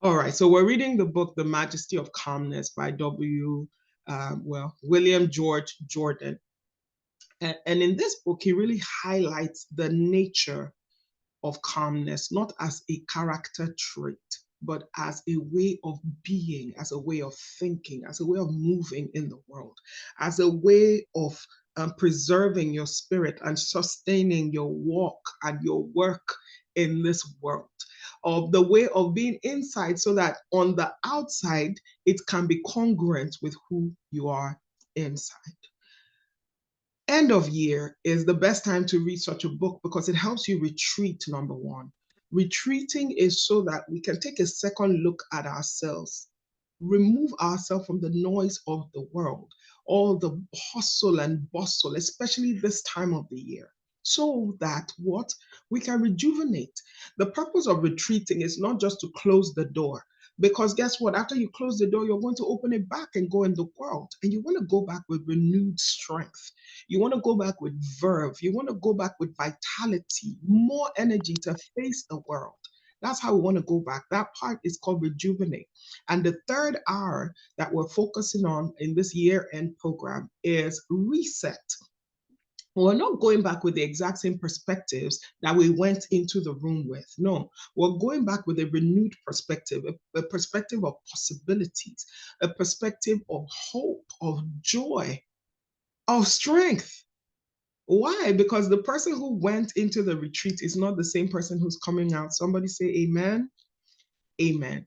All right, so we're reading the book, The Majesty of Calmness by William George Jordan. And in this book, he really highlights the nature of calmness, not as a character trait, but as a way of being, as a way of thinking, as a way of moving in the world, as a way of preserving your spirit and sustaining your walk and your work in this world, of the way of being inside so that on the outside, it can be congruent with who you are inside. End of year is the best time to read such a book because it helps you retreat, number one. Retreating is so that we can take a second look at ourselves, remove ourselves from the noise of the world, all the hustle and bustle, especially this time of the year, so that what we can rejuvenate. The purpose of retreating is not just to close the door, because guess what? After you close the door, you're going to open it back and go in the world. And you want to go back with renewed strength. You want to go back with verve. You want to go back with vitality, more energy to face the world. That's how we want to go back. That part is called rejuvenate. And the third R that we're focusing on in this year-end program is reset. We're not going back with the exact same perspectives that we went into the room with. No, we're going back with a renewed perspective, a perspective of possibilities, a perspective of hope, of joy, of strength. Why? Because the person who went into the retreat is not the same person who's coming out. Somebody say amen. Amen.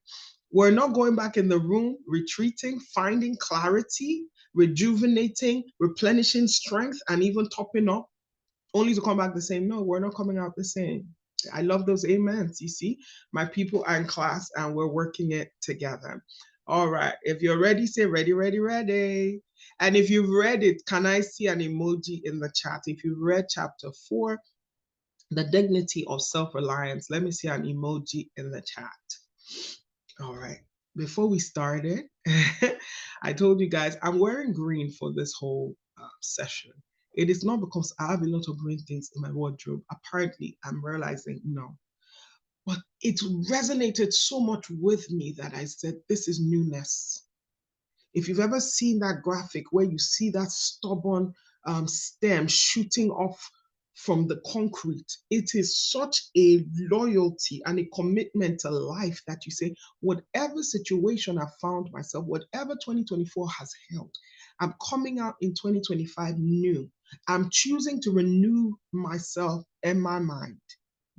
We're not going back in the room, retreating, finding clarity, rejuvenating, replenishing strength, and even topping up, only to come back the same. No, we're not coming out the same. I love those amens. You see, my people are in class and we're working it together. All right. If you're ready, say ready, ready, ready. And if you've read it, can I see an emoji in the chat? If you've read chapter 4, the dignity of self-reliance, let me see an emoji in the chat. All right. Before we started, I told you guys I'm wearing green for this whole session. It is not because I have a lot of green things in my wardrobe. Apparently, I'm realizing no. But it resonated so much with me that I said, this is newness. If you've ever seen that graphic where you see that stubborn stem shooting off from the concrete, it is such a loyalty and a commitment to life that you say, whatever situation I found myself, whatever 2024 has held, I'm coming out in 2025 new. I'm choosing to renew myself and my mind.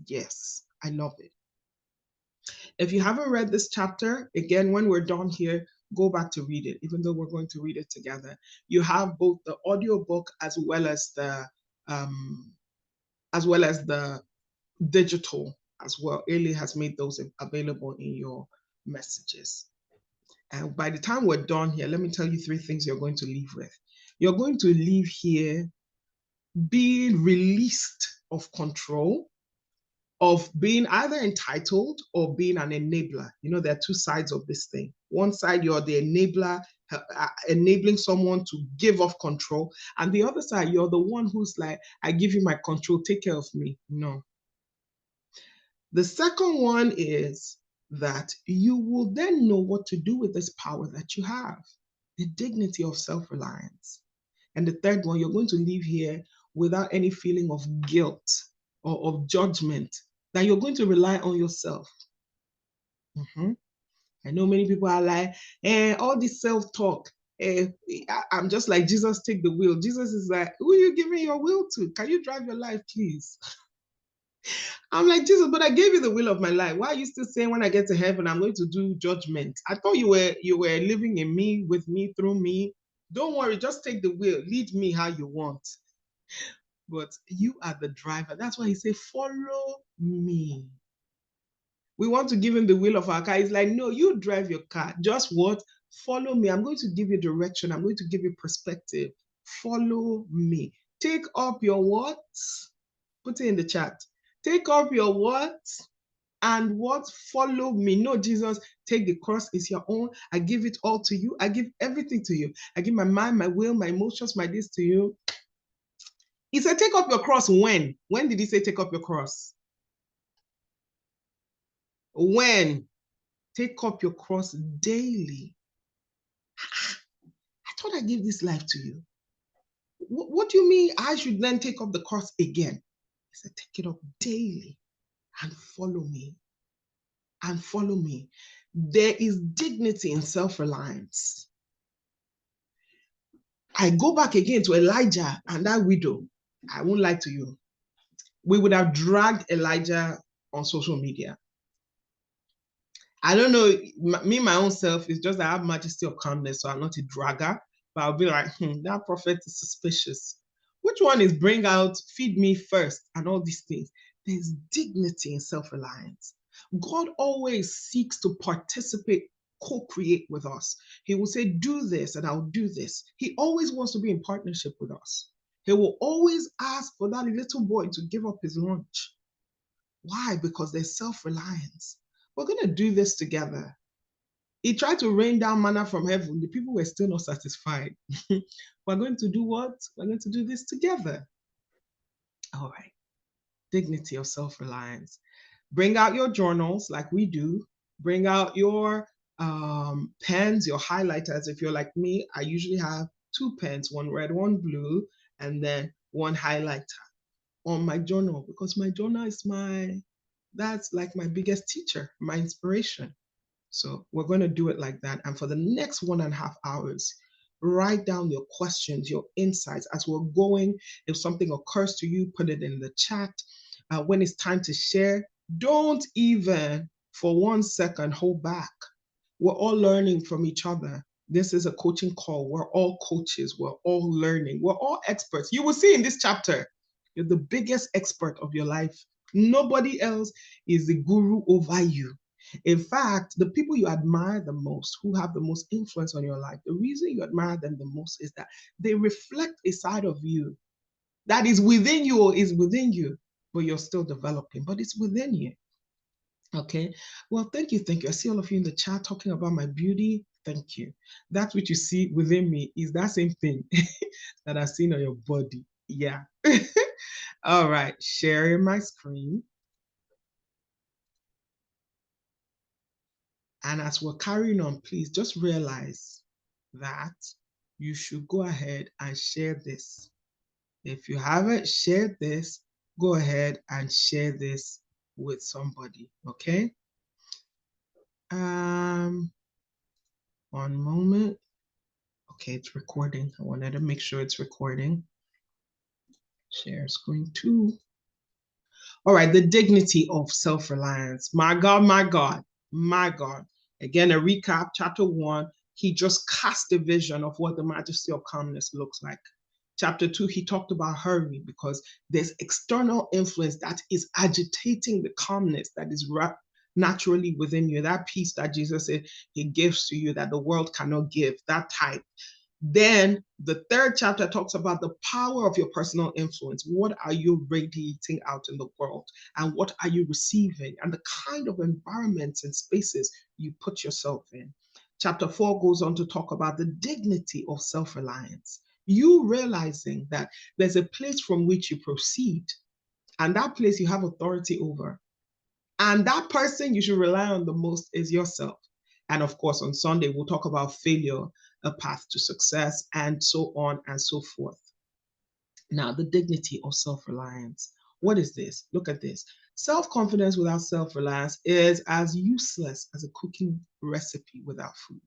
Yes, I love it. If you haven't read this chapter, again, when we're done here, go back to read it, even though we're going to read it together. You have both the audiobook as well as the digital as well. Ailey has made those available in your messages. And by the time we're done here, let me tell you 3 things you're going to leave with. You're going to leave here being released of control, of being either entitled or being an enabler. You know, there are 2 sides of this thing. One side, you're the enabler, enabling someone to give off control. And the other side, you're the one who's like, I give you my control, take care of me. No. The second one is that you will then know what to do with this power that you have, the dignity of self-reliance. And the third one, you're going to leave here without any feeling of guilt or of judgment, that you're going to rely on yourself. I know many people are like, all this self-talk, I'm just like, Jesus, take the wheel. Jesus is like, who are you giving your will to? Can you drive your life, please? I'm like, Jesus, but I gave you the will of my life. Why are you still saying when I get to heaven, I'm going to do judgment? I thought you were living in me, with me, through me. Don't worry, just take the wheel. Lead me how you want. But you are the driver. That's why he said, follow me. We want to give him the wheel of our car. He's like, no, you drive your car. Just what? Follow me. I'm going to give you direction. I'm going to give you perspective. Follow me. Take up your what? Put it in the chat. Take up your what? And what? Follow me. No, Jesus, take the cross. It's your own. I give it all to you. I give everything to you. I give my mind, my will, my emotions, my this to you. He said, take up your cross when? When did he say take up your cross? When? Take up your cross daily. I thought I gave this life to you. What do you mean I should then take up the cross again? He said, take it up daily and follow me. And follow me. There is dignity in self-reliance. I go back again to Elijah and that widow. I won't lie to you. We would have dragged Elijah on social media. I don't know, me, my own self, is just that I have majesty of calmness, so I'm not a dragger, but I'll be like, that prophet is suspicious. Which one is bring out, feed me first, and all these things? There's dignity in self-reliance. God always seeks to participate, co-create with us. He will say, do this, and I'll do this. He always wants to be in partnership with us. He will always ask for that little boy to give up his lunch. Why? Because there's self-reliance. We're going to do this together. He tried to rain down manna from heaven. The people were still not satisfied. We're going to do what? We're going to do this together. All right. Dignity of self-reliance. Bring out your journals like we do. Bring out your pens, your highlighters. If you're like me, I usually have 2 pens, one red, one blue, and then one highlighter on my journal, because my journal is that's like my biggest teacher, my inspiration. So we're going to do it like that. And for the next 1.5 hours, write down your questions, your insights as we're going. If something occurs to you, put it in the chat. When it's time to share, don't even for 1 second hold back. We're all learning from each other. This is a coaching call. We're all coaches. We're all learning. We're all experts. You will see in this chapter, you're the biggest expert of your life. Nobody else is the guru over you. In fact, the people you admire the most, who have the most influence on your life, the reason you admire them the most is that they reflect a side of you that is within you or is within you, but you're still developing, but it's within you. Okay. Well, thank you. Thank you. I see all of you in the chat talking about my beauty. Thank you. That which you see within me is that same thing that I've seen on your body. Yeah. All right. Sharing my screen. And as we're carrying on, please just realize that you should go ahead and share this. If you haven't shared this, go ahead and share this with somebody. Okay. 1 moment. Okay, it's recording. I wanted to make sure it's recording. Share screen 2. All right, the dignity of self-reliance. My God, my God, my God. Again, a recap, chapter 1, he just cast a vision of what the majesty of calmness looks like. Chapter 2, he talked about hurry because there's external influence that is agitating the calmness that is naturally within you. That peace that Jesus said he gives to you that the world cannot give, that type. Then the 3rd chapter talks about the power of your personal influence. What are you radiating out in the world? And what are you receiving? And the kind of environments and spaces you put yourself in. Chapter 4 goes on to talk about the dignity of self-reliance. You realizing that there's a place from which you proceed, and that place you have authority over. And that person you should rely on the most is yourself. And of course, on Sunday, we'll talk about failure, a path to success, and so on and so forth. Now, the dignity of self-reliance. What is this? Look at this. Self-confidence without self-reliance is as useless as a cooking recipe without food.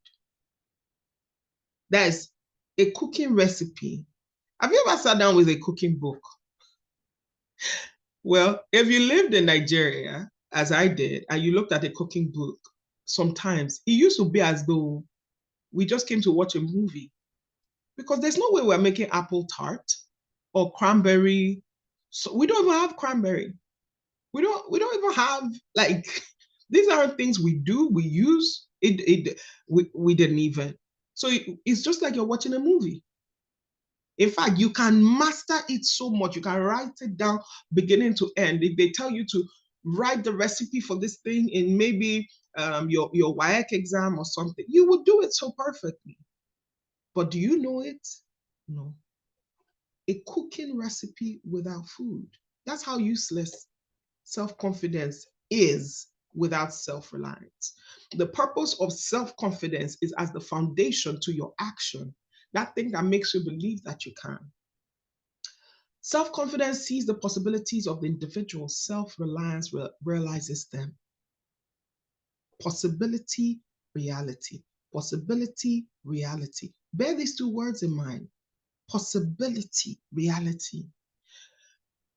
There's a cooking recipe. Have you ever sat down with a cooking book? Well, if you lived in Nigeria, as I did, and you looked at a cooking book, sometimes it used to be as though we just came to watch a movie, because there's no way we're making apple tart or cranberry. So we don't even have cranberry. We don't even have, like, these aren't things we do, we use. We didn't even. So it's just like you're watching a movie. In fact, you can master it so much. You can write it down beginning to end. If they tell you to write the recipe for this thing in maybe your WAEC exam or something, you will do it so perfectly. But do you know it? No. A cooking recipe without food. That's how useless self-confidence is. without self-reliance. The purpose of self-confidence is as the foundation to your action, that thing that makes you believe that you can. Self-confidence sees the possibilities of the individual. Self-reliance realizes them. Possibility, reality. Possibility, reality. Bear these two words in mind. Possibility, reality.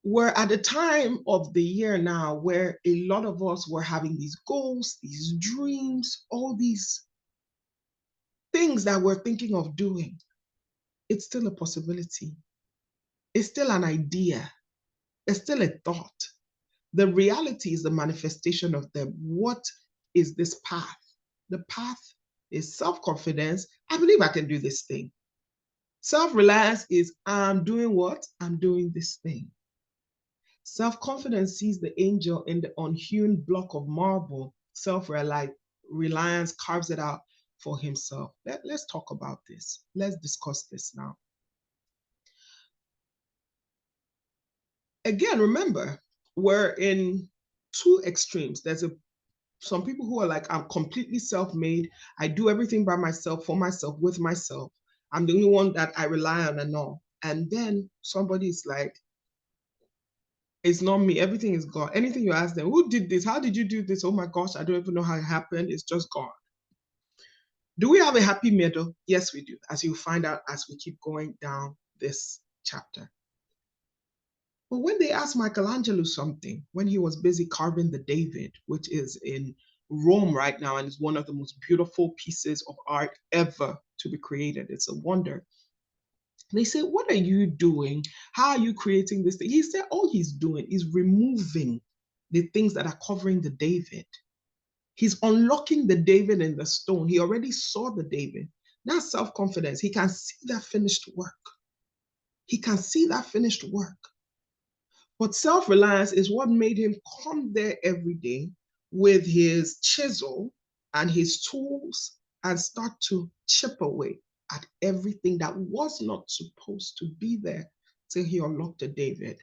We're at a time of the year now where a lot of us were having these goals, these dreams, all these things that we're thinking of doing. It's still a possibility. It's still an idea. It's still a thought. The reality is the manifestation of them. What is this path? The path is self-confidence. I believe I can do this thing. Self-reliance is I'm doing what? I'm doing this thing. Self-confidence sees the angel in the unhewn block of marble. Self-reliance carves it out for himself. Let's talk about this. Let's discuss this now. Again, remember, we're in two extremes. There's some people who are like, I'm completely self-made. I do everything by myself, for myself, with myself. I'm the only one that I rely on and all. And then somebody's like, it's not me. Everything is gone. Anything you ask them, who did this? How did you do this? Oh my gosh, I don't even know how it happened. It's just gone. Do we have a happy middle? Yes, we do, as you'll find out as we keep going down this chapter. But when they asked Michelangelo something, when he was busy carving the David, which is in Rome right now and is one of the most beautiful pieces of art ever to be created, it's a wonder. They say, what are you doing? How are you creating this thing? He said, all he's doing is removing the things that are covering the David. He's unlocking the David in the stone. He already saw the David. That's self-confidence. He can see that finished work. He can see that finished work. But self-reliance is what made him come there every day with his chisel and his tools and start to chip away at everything that was not supposed to be there till he unlocked the David.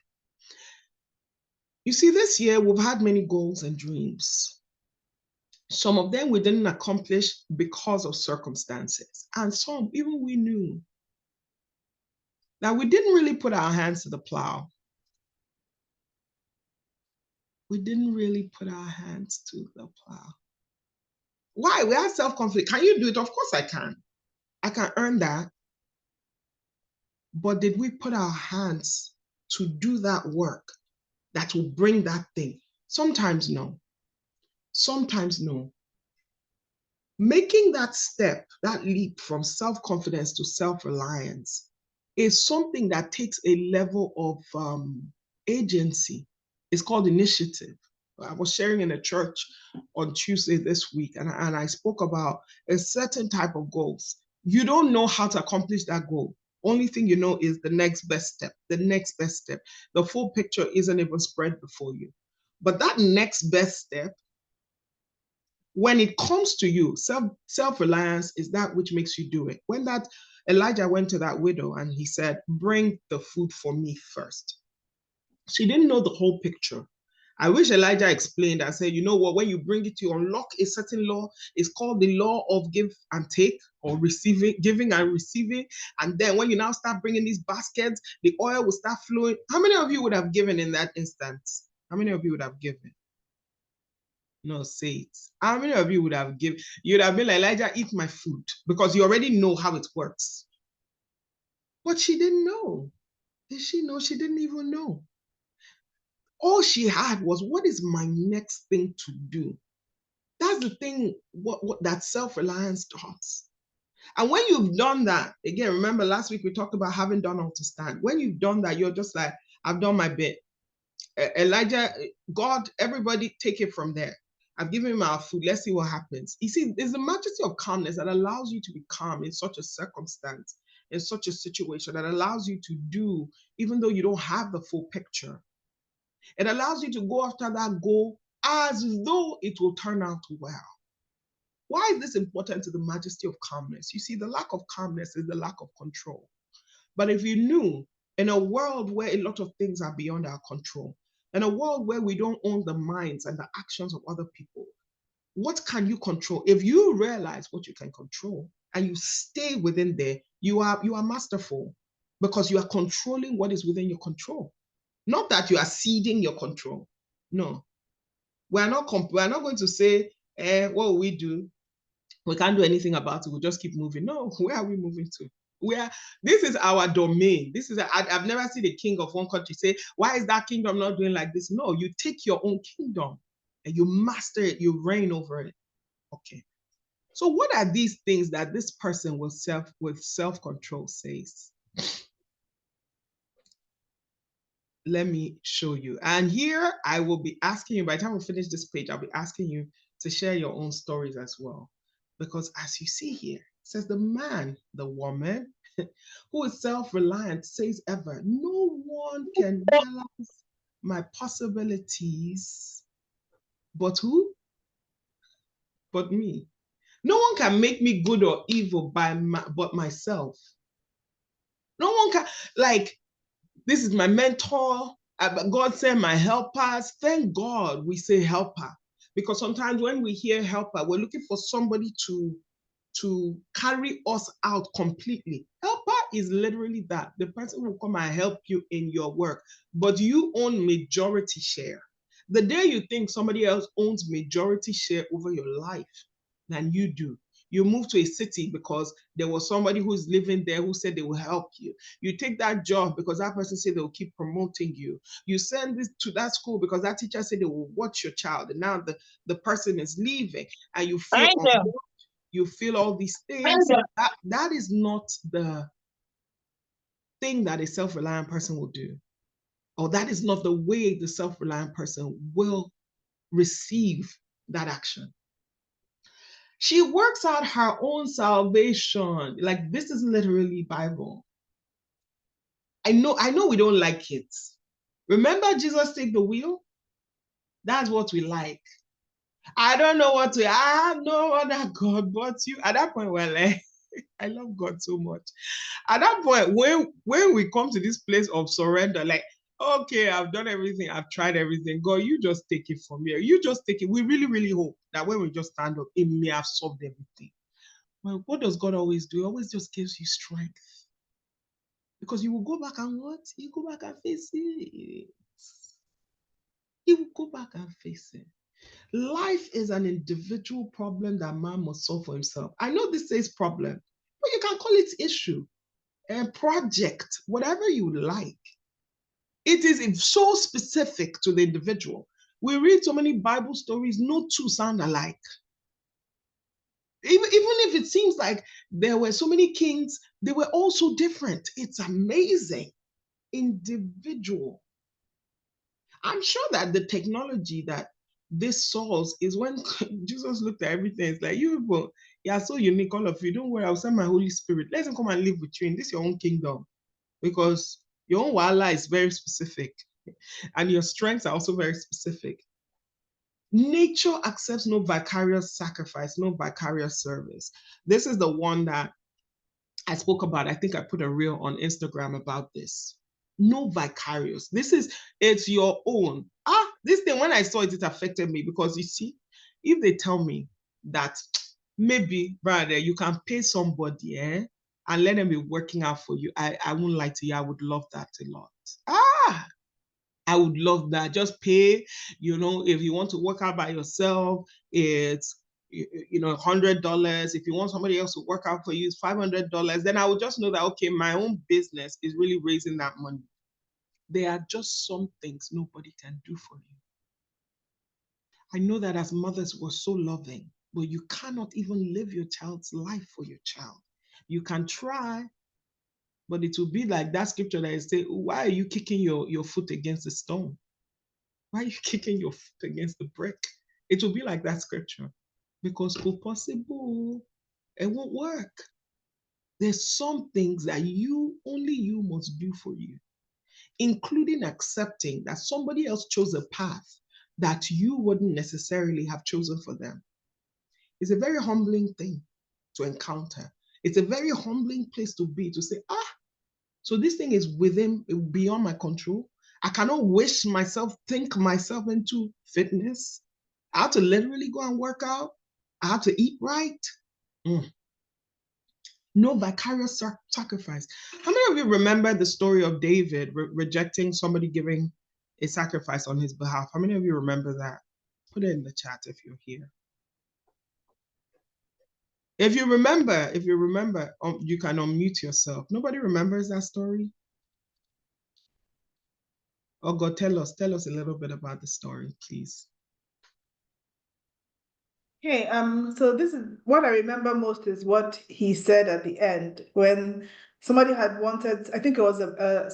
You see, this year we've had many goals and dreams. Some of them we didn't accomplish because of circumstances. And some, even we knew that we didn't really put our hands to the plow. We didn't really put our hands to the plow. Why? We have self-confidence. Can you do it? Of course I can. I can earn that. But did we put our hands to do that work that will bring that thing? Sometimes no. Sometimes no. Making that step, that leap from self-confidence to self-reliance is something that takes a level of agency. It's called initiative. I was sharing in a church on Tuesday this week, and I spoke about a certain type of goals. You don't know how to accomplish that goal. Only thing you know is the next best step, the next best step. The full picture isn't even spread before you. But that next best step, when it comes to you, self-reliance is that which makes you do it. When that Elijah went to that widow and he said, bring the food for me first. She didn't know the whole picture. I wish Elijah explained and said, you know what, when you bring it, you unlock a certain law. It's called the law of give and take, or receiving, giving and receiving. And then when you now start bringing these baskets, the oil will start flowing. How many of you would have given in that instance? How many of you would have given? No, say it. How many of you would have given? You would have been like, Elijah, eat my food, because you already know how it works. But she didn't know. Did she know? She didn't even know. All she had was, what is my next thing to do? That's the thing, what that self-reliance does. And when you've done that, again, remember last week we talked about having done all to stand. When you've done that, you're just like, I've done my bit. Elijah, God, everybody take it from there. I've given him our food. Let's see what happens. You see, there's the majesty of calmness that allows you to be calm in such a circumstance, in such a situation, that allows you to do, even though you don't have the full picture. It allows you to go after that goal as though it will turn out well. Why is this important to the majesty of calmness? You see, the lack of calmness is the lack of control. But if you knew, in a world where a lot of things are beyond our control, In a world where we don't own the minds and the actions of other people, what can you control? If you realize what you can control and you stay within there, you are masterful, because you are controlling what is within your control. Not that you are ceding your control. No, we're not going to say, what will we do? We can't do anything about it. We'll just keep moving. No, where are we moving to? This is our domain. I've never seen a king of one country say, why is that kingdom not doing like this? No, you take your own kingdom and you master it, you reign over it. Okay. So what are these things that this person with self-control says? Let me show you. And here I will be asking you, by the time we finish this page, I'll be asking you to share your own stories as well. Because as you see here, it says the man, the woman who is self-reliant says ever, no one can realize my possibilities, but who? But me. No one can make me good or evil but myself. No one can, like, this is my mentor. God sent my helpers. Thank God we say helper. Because sometimes when we hear helper, we're looking for somebody to carry us out completely. Helper is literally that. The person will come and help you in your work, but you own majority share. The day you think somebody else owns majority share over your life than you do, you move to a city because there was somebody who's living there who said they will help you. You take that job because that person said they will keep promoting you. You send this to that school because that teacher said they will watch your child. And now the person is leaving and you feel you feel all these things. That is not the thing that a self-reliant person will do. Or that is not the way the self-reliant person will receive that action. She works out her own salvation. Like, this is literally Bible. I know we don't like it. Remember Jesus take the wheel? That's what we like. I don't know what to, I have no other God but you. At that point, we're like, I love God so much. At that point, when we come to this place of surrender, like, okay, I've done everything, I've tried everything. God, you just take it from here. You just take it. We really, really hope that when we just stand up, it may have solved everything. Well, what does God always do? He always just gives you strength. Because you will go back and what? You go back and face it. You will go back and face it. Life is an individual problem that man must solve for himself. I know this says problem, but you can call it issue, a project, whatever you like. It is so specific to the individual. We read so many Bible stories, no two sound alike. Even if it seems like there were so many kings, they were all so different. It's amazing. Individual. I'm sure that the technology that this solves is when Jesus looked at everything. It's like, you people, you are so unique, all of you. Don't worry, I'll send my Holy Spirit. Let him come and live with you in this your own kingdom. Because your own wala is very specific. And your strengths are also very specific. Nature accepts no vicarious sacrifice, no vicarious service. This is the one that I spoke about. I think I put a reel on Instagram about this. No vicarious. It's your own. This thing, when I saw it, it affected me because you see, if they tell me that maybe, brother, you can pay somebody, and let them be working out for you, I won't lie to you, I would love that a lot. I would love that. Just pay, if you want to work out by yourself, it's $100. If you want somebody else to work out for you, it's $500. Then I would just know that, okay, my own business is really raising that money. There are just some things nobody can do for you. I know that as mothers, we're so loving, but you cannot even live your child's life for your child. You can try, but it will be like that scripture that says, why are you kicking your foot against the stone? Why are you kicking your foot against the brick? It will be like that scripture. Because for possible, it won't work. There's some things that only you must do for you, including accepting that somebody else chose a path that you wouldn't necessarily have chosen for them. It's a very humbling thing to encounter. It's a very humbling place to be, to say, so this thing is beyond my control. I cannot think myself into fitness. I have to literally go and work out. I have to eat right. No vicarious sacrifice. How many of you remember the story of David rejecting somebody giving a sacrifice on his behalf? How many of you remember that? Put it in the chat if you're here. If you remember, you can unmute yourself. Nobody remembers that story? Oh God, tell us a little bit about the story, please. Okay, so this is what I remember most is what he said at the end when somebody had wanted, I think it was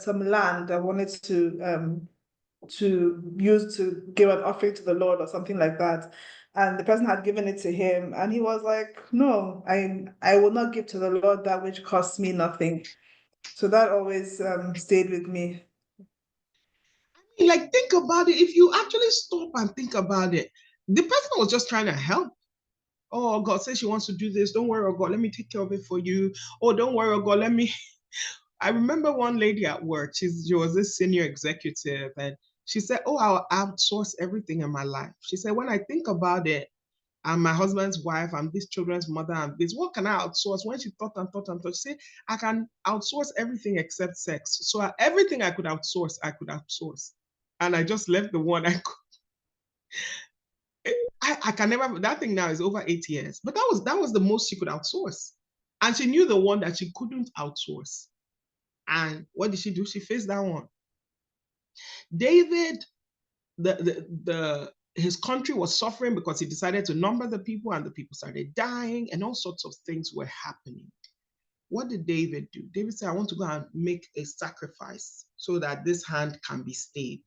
some land that wanted to use to give an offering to the Lord or something like that. And the person had given it to him, and he was like, no, I will not give to the Lord that which costs me nothing. So that always stayed with me. Like, think about it. If you actually stop and think about it, the person was just trying to help. Oh, God says she wants to do this. Don't worry, oh God, let me take care of it for you. Oh, don't worry, oh God, let me. I remember one lady at work. She was a senior executive, and she said, "Oh, I'll outsource everything in my life." She said, "When I think about it, I'm my husband's wife, I'm this children's mother, and this. What can I outsource?" When she thought and thought and thought, she said, "I can outsource everything except sex. So everything I could outsource, I could outsource." And I just left the one I could. I can never. That thing now is over 8 years, but that was the most she could outsource, and she knew the one that she couldn't outsource. And what did she do? She faced that one. David, his country was suffering because he decided to number the people, and the people started dying, and all sorts of things were happening. What did David do? David said, "I want to go and make a sacrifice so that this hand can be stayed."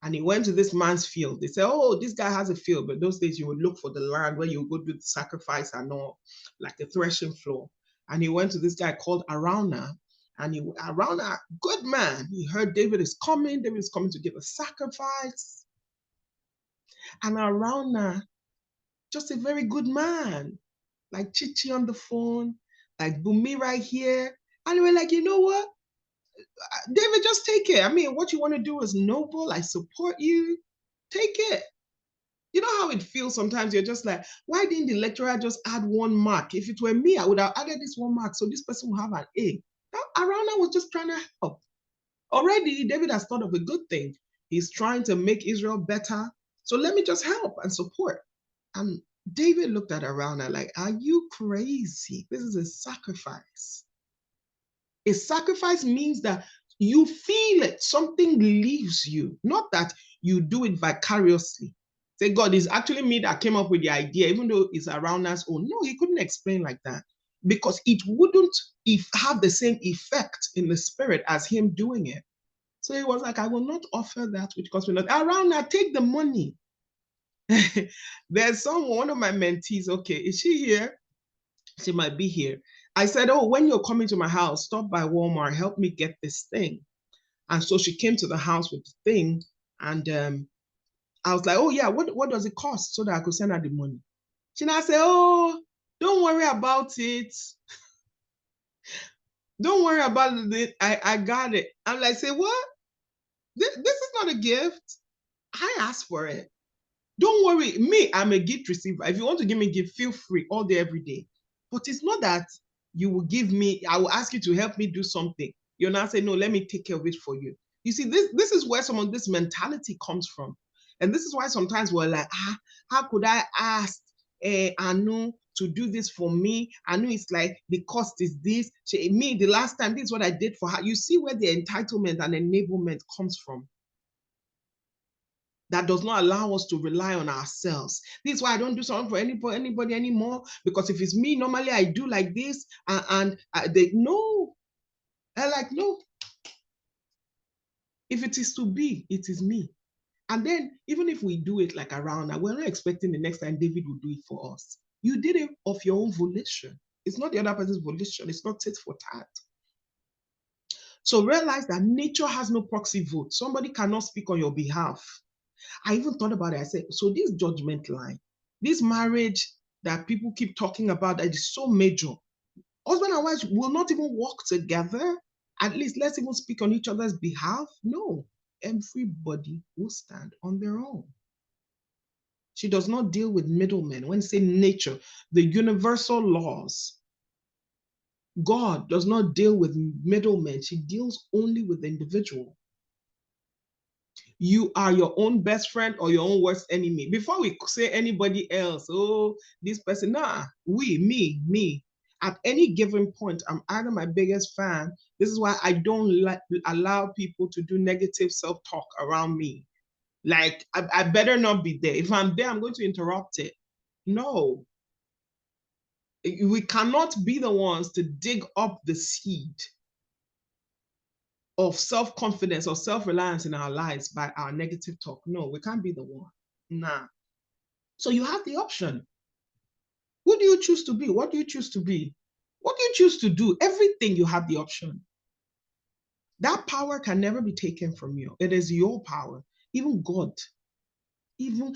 And he went to this man's field. They said, "Oh, this guy has a field." But those days you would look for the land where you would go do the sacrifice and all, like the threshing floor. And he went to this guy called Araunah. And Araunah, good man. He heard David is coming. David is coming to give a sacrifice. And Araunah, just a very good man, like Chichi on the phone, like Bumi right here. And we're like, you know what? David, just take it. I mean, what you want to do is noble. I support you. Take it. You know how it feels sometimes? You're just like, why didn't the lecturer just add 1 mark? If it were me, I would have added this 1 mark so this person will have an A. Araunah was just trying to help. Already, David has thought of a good thing. He's trying to make Israel better. So let me just help and support. And David looked at Araunah like, are you crazy? This is a sacrifice. A sacrifice means that you feel it, something leaves you, not that you do it vicariously. Say, God, it's actually me that came up with the idea, even though it's around us. Oh, no, he couldn't explain like that because it wouldn't have the same effect in the spirit as him doing it. So he was like, I will not offer that which costs me not. Araunah, take the money. There's one of my mentees. Okay, is she here? She might be here. I said, oh, when you're coming to my house, stop by Walmart, help me get this thing. And so she came to the house with the thing. And I was like, oh, yeah, what does it cost so that I could send her the money? She now said, oh, don't worry about it. Don't worry about it. I got it. I'm like, say, what? This is not a gift. I asked for it. Don't worry. Me, I'm a gift receiver. If you want to give me a gift, feel free all day, every day. But it's not that you will give me, I will ask you to help me do something. You'll now say, no, let me take care of it for you. You see, this is where some of this mentality comes from. And this is why sometimes we're like, how could I ask Anu to do this for me? Anu is like, the cost is this. Me, the last time, this is what I did for her. You see where the entitlement and enablement comes from. That does not allow us to rely on ourselves. This is why I don't do something for anybody anymore, because if it's me, normally I do like this, and they no. I like, no. If it is to be, it is me. And then even if we do it like around, we're not expecting the next time David will do it for us. You did it of your own volition. It's not the other person's volition. It's not tit for tat. So realize that nature has no proxy vote. Somebody cannot speak on your behalf. I even thought about it. I said, so this judgment line, this marriage that people keep talking about that is so major, husband and wife will not even work together. At least let's even speak on each other's behalf. No, everybody will stand on their own. She does not deal with middlemen. When say nature, the universal laws, God does not deal with middlemen. She deals only with the individual. You are your own best friend or your own worst enemy. Before we say anybody else, oh, this person, nah, me. At any given point, I'm either my biggest fan. This is why I don't allow people to do negative self-talk around me. Like, I better not be there. If I'm there, I'm going to interrupt it. No. We cannot be the ones to dig up the seed of self-confidence or self-reliance in our lives by our negative talk. No, we can't be the one. Nah. So you have the option. Who do you choose to be? What do you choose to be? What do you choose to do? Everything, you have the option. That power can never be taken from you. It is your power. Even God. Even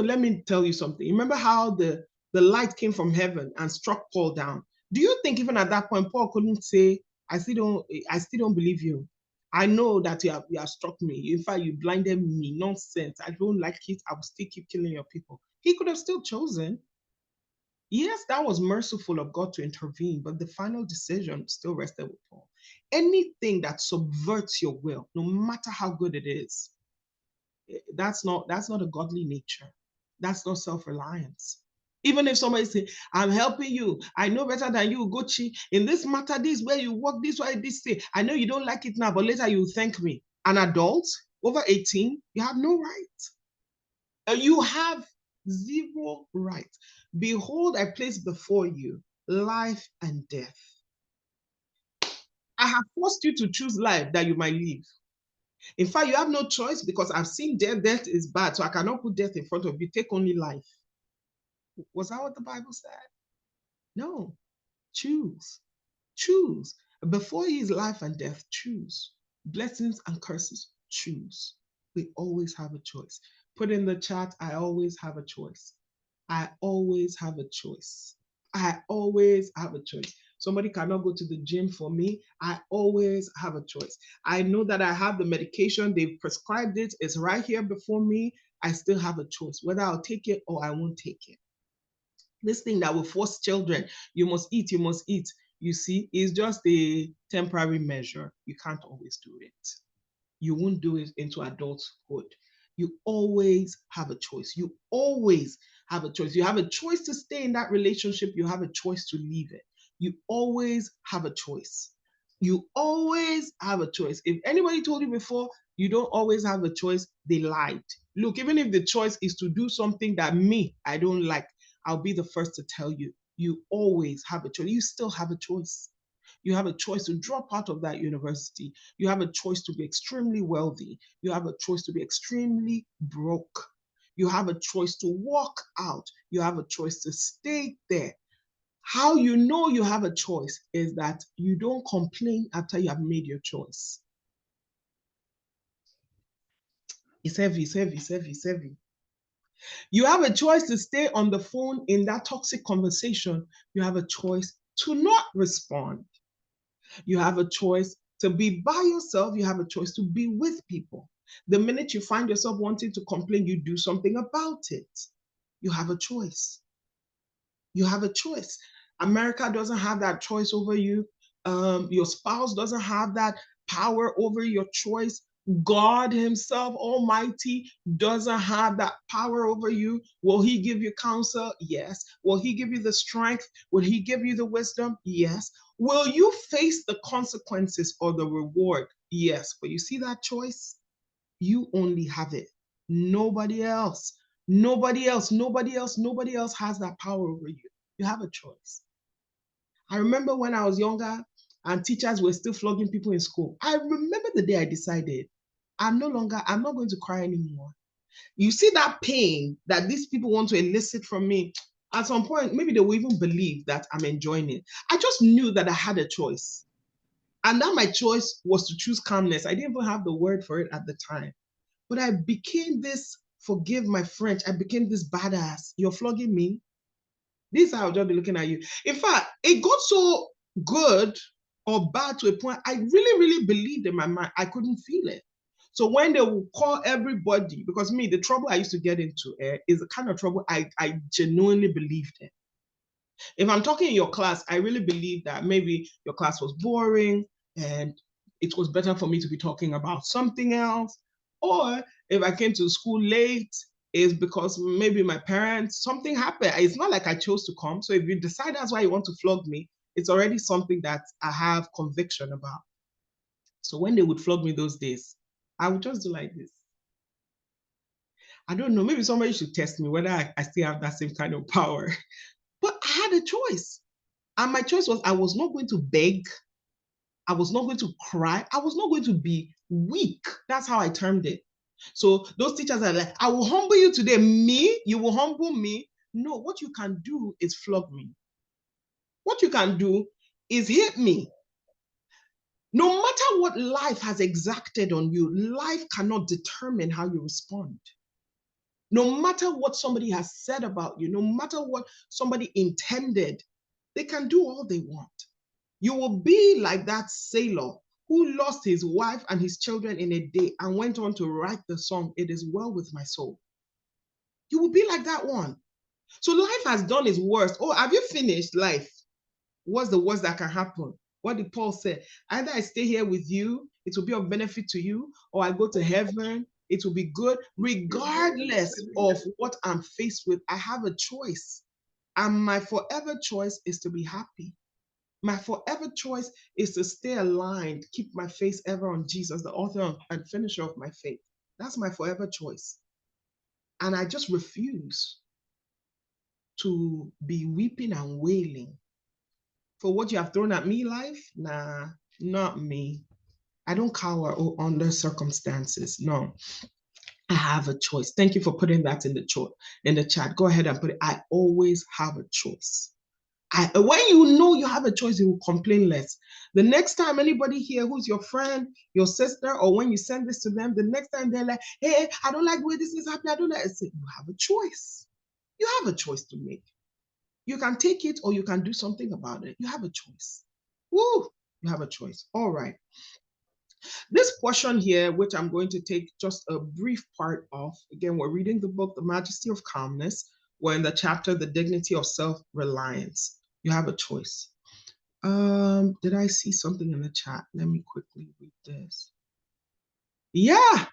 let me tell you something. Remember how the light came from heaven and struck Paul down? Do you think even at that point Paul couldn't say, I still don't believe you. I know that you have struck me. In fact, you blinded me. Nonsense. I don't like it. I will still keep killing your people. He could have still chosen. Yes, that was merciful of God to intervene, but the final decision still rested with Paul. Anything that subverts your will, no matter how good it is, that's not a godly nature. That's not self-reliance. Even if somebody say, I'm helping you, I know better than you, Gochi. In this matter, this where you work, this way, this day. I know you don't like it now, but later you thank me. An adult over 18, you have no right. You have zero right. Behold, I place before you life and death. I have forced you to choose life that you might live. In fact, you have no choice because I've seen death. Death is bad, so I cannot put death in front of you. Take only life. Was that what the Bible said? No. Choose. Choose. Before you is life and death, choose. Blessings and curses, choose. We always have a choice. Put in the chat, I always have a choice. I always have a choice. I always have a choice. Somebody cannot go to the gym for me. I always have a choice. I know that I have the medication. They've prescribed it. It's right here before me. I still have a choice, whether I'll take it or I won't take it. This thing that will force children, you must eat, you see, is just a temporary measure. You can't always do it. You won't do it into adulthood. You always have a choice. You always have a choice. You have a choice to stay in that relationship. You have a choice to leave it. You always have a choice. You always have a choice. If anybody told you before you don't always have a choice, they lied. Look, even if the choice is to do something that I don't like, I'll be the first to tell you, you always have a choice. You still have a choice. You have a choice to drop out of that university. You have a choice to be extremely wealthy. You have a choice to be extremely broke. You have a choice to walk out. You have a choice to stay there. How you know you have a choice is that you don't complain after you have made your choice. It's heavy, it's heavy, it's heavy, it's heavy. You have a choice to stay on the phone in that toxic conversation. You have a choice to not respond. You have a choice to be by yourself. You have a choice to be with people. The minute you find yourself wanting to complain, you do something about it. You have a choice. You have a choice. America doesn't have that choice over you. Your spouse doesn't have that power over your choice. God himself, Almighty, doesn't have that power over you. Will he give you counsel? Yes. Will he give you the strength? Will he give you the wisdom? Yes. Will you face the consequences or the reward? Yes. But you see that choice? You only have it. Nobody else. Nobody else. Nobody else. Nobody else has that power over you. You have a choice. I remember when I was younger and teachers were still flogging people in school. I remember the day I decided I'm not going to cry anymore. You see that pain that these people want to elicit from me, at some point, maybe they will even believe that I'm enjoying it. I just knew that I had a choice. And that my choice was to choose calmness. I didn't even have the word for it at the time. But I became this, forgive my French, I became this badass. You're flogging me? This is how I'll just be looking at you. In fact, it got so good or bad to a point, I really, really believed in my mind, I couldn't feel it. So when they will call everybody, because me, the trouble I used to get into is the kind of trouble I genuinely believed in. If I'm talking in your class, I really believe that maybe your class was boring and it was better for me to be talking about something else. Or if I came to school late, is because maybe my parents, something happened. It's not like I chose to come. So if you decide that's why you want to flog me, it's already something that I have conviction about. So when they would flog me those days, I would just do like this. I don't know, maybe somebody should test me whether I still have that same kind of power. But I had a choice. And my choice was I was not going to beg. I was not going to cry. I was not going to be weak. That's how I termed it. So those teachers are like, I will humble you today. Me, you will humble me. No, what you can do is flog me. What you can do is hit me. No matter what life has exacted on you, life cannot determine how you respond. No matter what somebody has said about you, no matter what somebody intended, they can do all they want. You will be like that sailor who lost his wife and his children in a day and went on to write the song, It Is Well With My Soul. You will be like that one. So life has done its worst. Oh, have you finished life? What's the worst that can happen? What did Paul say? Either I stay here with you, it will be of benefit to you, or I go to heaven, it will be good. Regardless of what I'm faced with, I have a choice. And my forever choice is to be happy. My forever choice is to stay aligned, keep my face ever on Jesus, the author and finisher of my faith. That's my forever choice. And I just refuse to be weeping and wailing for what you have thrown at me, life. Nah, not me. I don't cower under circumstances. No, I have a choice. Thank you for putting that in the chat. Go ahead and put it. I always have a choice. When you know you have a choice, you will complain less. The next time anybody here who's your friend, your sister, or when you send this to them, the next time they're like, hey, I don't like the way this is happening, I don't like it. I say, you have a choice. You have a choice to make. You can take it or you can do something about it. You have a choice. Woo! You have a choice. All right. This portion here, which I'm going to take just a brief part of, again, we're reading the book, The Majesty of Calmness. We're in the chapter, The Dignity of Self-Reliance. You have a choice. Did I see something in the chat? Let me quickly read this. Yeah,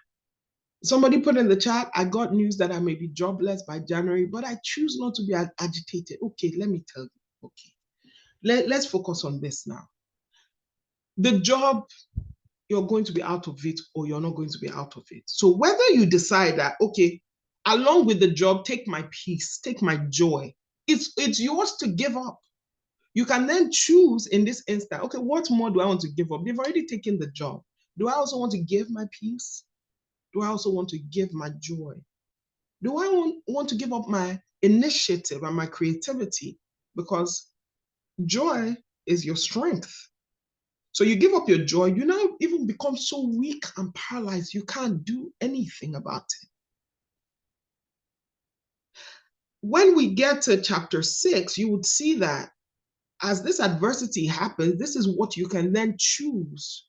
somebody put in the chat, I got news that I may be jobless by January, but I choose not to be agitated. Okay, let me tell you. Okay, let's focus on this now. The job, you're going to be out of it or you're not going to be out of it. So whether you decide that, okay, along with the job, take my peace, take my joy, it's yours to give up. You can then choose in this instant, okay, what more do I want to give up? They've already taken the job. Do I also want to give my peace? Do I also want to give my joy? Do I want to give up my initiative and my creativity? Because joy is your strength. So you give up your joy, you now even become so weak and paralyzed, you can't do anything about it. When we get to chapter 6, you would see that as this adversity happens, this is what you can then choose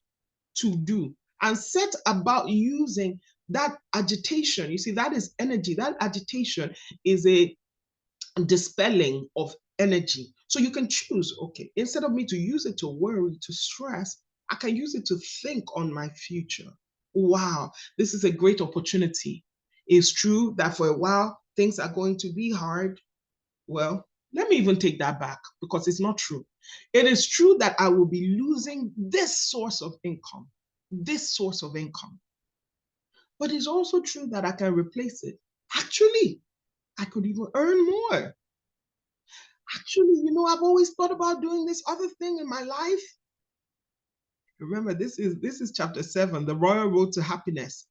to do and set about using that agitation. You see, that is energy. That agitation is a dispelling of energy. So you can choose, okay, instead of me to use it to worry, to stress, I can use it to think on my future. Wow, this is a great opportunity. It's true that for a while, things are going to be hard. Well, let me even take that back because it's not true. It is true that I will be losing this source of income, But it's also true that I can replace it. Actually, I could even earn more. Actually, I've always thought about doing this other thing in my life. Remember, this is chapter 7, the Royal Road to Happiness.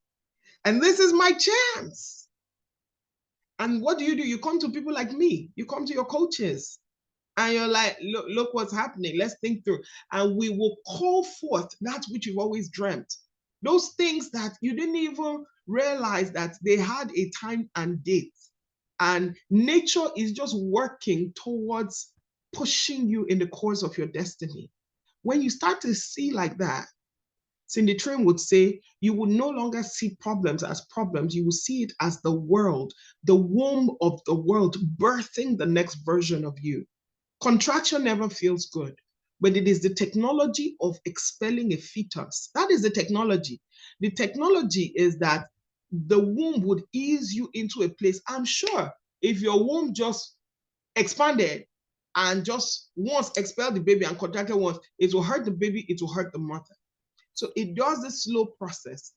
And this is my chance. And what do? You come to people like me. You come to your coaches. And you're like, look what's happening. Let's think through. And we will call forth that which you've always dreamt. Those things that you didn't even realize that they had a time and date. And nature is just working towards pushing you in the course of your destiny. When you start to see like that, Cindy Trim would say, you will no longer see problems as problems. You will see it as the world, the womb of the world, birthing the next version of you. Contraction never feels good, but it is the technology of expelling a fetus. That is the technology. The technology is that the womb would ease you into a place. I'm sure if your womb just expanded and just once expelled the baby and contracted once, it will hurt the baby, it will hurt the mother. So it does this slow process.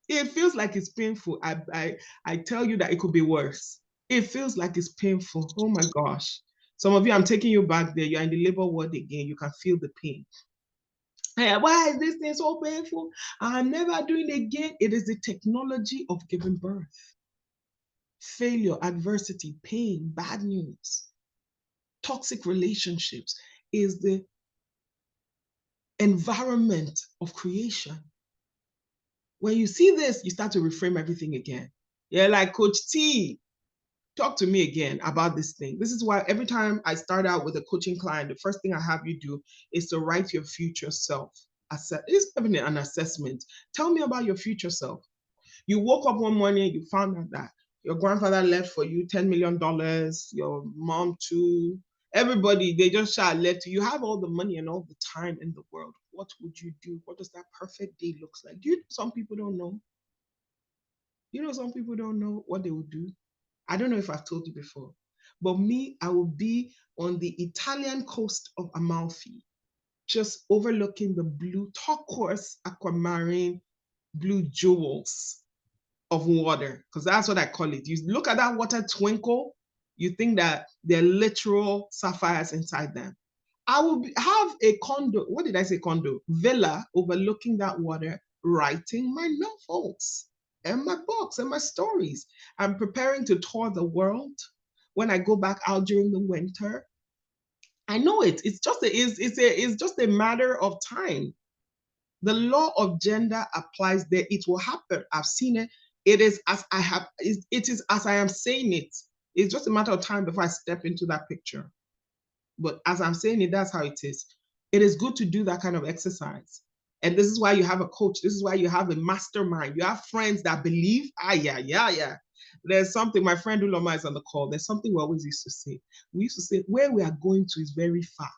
It feels like it's painful. I tell you that it could be worse. It feels like it's painful. Oh my gosh. Some of you, I'm taking you back there. You're in the labor ward again. You can feel the pain. Hey, why is this thing so painful? I'm never doing it again. It is the technology of giving birth. Failure, adversity, pain, bad news, toxic relationships is the environment of creation. When you see this, you start to reframe everything again. You're like, Coach T, talk to me again about this thing. This is why every time I start out with a coaching client, the first thing I have you do is to write your future self. It's even an assessment. Tell me about your future self. You woke up one morning, you found out that your grandfather left for you $10 million, your mom too. Everybody, they just left you. You have all the money and all the time in the world. What would you do? What does that perfect day look like? Do you know some people don't know? You know, some people don't know what they would do. I don't know if I've told you before, but me, I will be on the Italian coast of Amalfi, just overlooking the blue turquoise aquamarine blue jewels of water, because that's what I call it. You look at that water twinkle, you think that they're literal sapphires inside them. I will have a condo, what did I say condo? Villa overlooking that water, writing my novels and my books and my stories. I'm preparing to tour the world when I go back out during the winter. I know it. It's just a matter of time. The law of gender applies there. It will happen. I've seen it. It is as I have. It is as I am saying it. It's just a matter of time before I step into that picture. But as I'm saying it, that's how it is. It is good to do that kind of exercise. And this is why you have a coach. This is why you have a mastermind. You have friends that believe. Yeah. There's something, my friend Uloma is on the call. There's something we always used to say. We used to say, where we are going to is very far.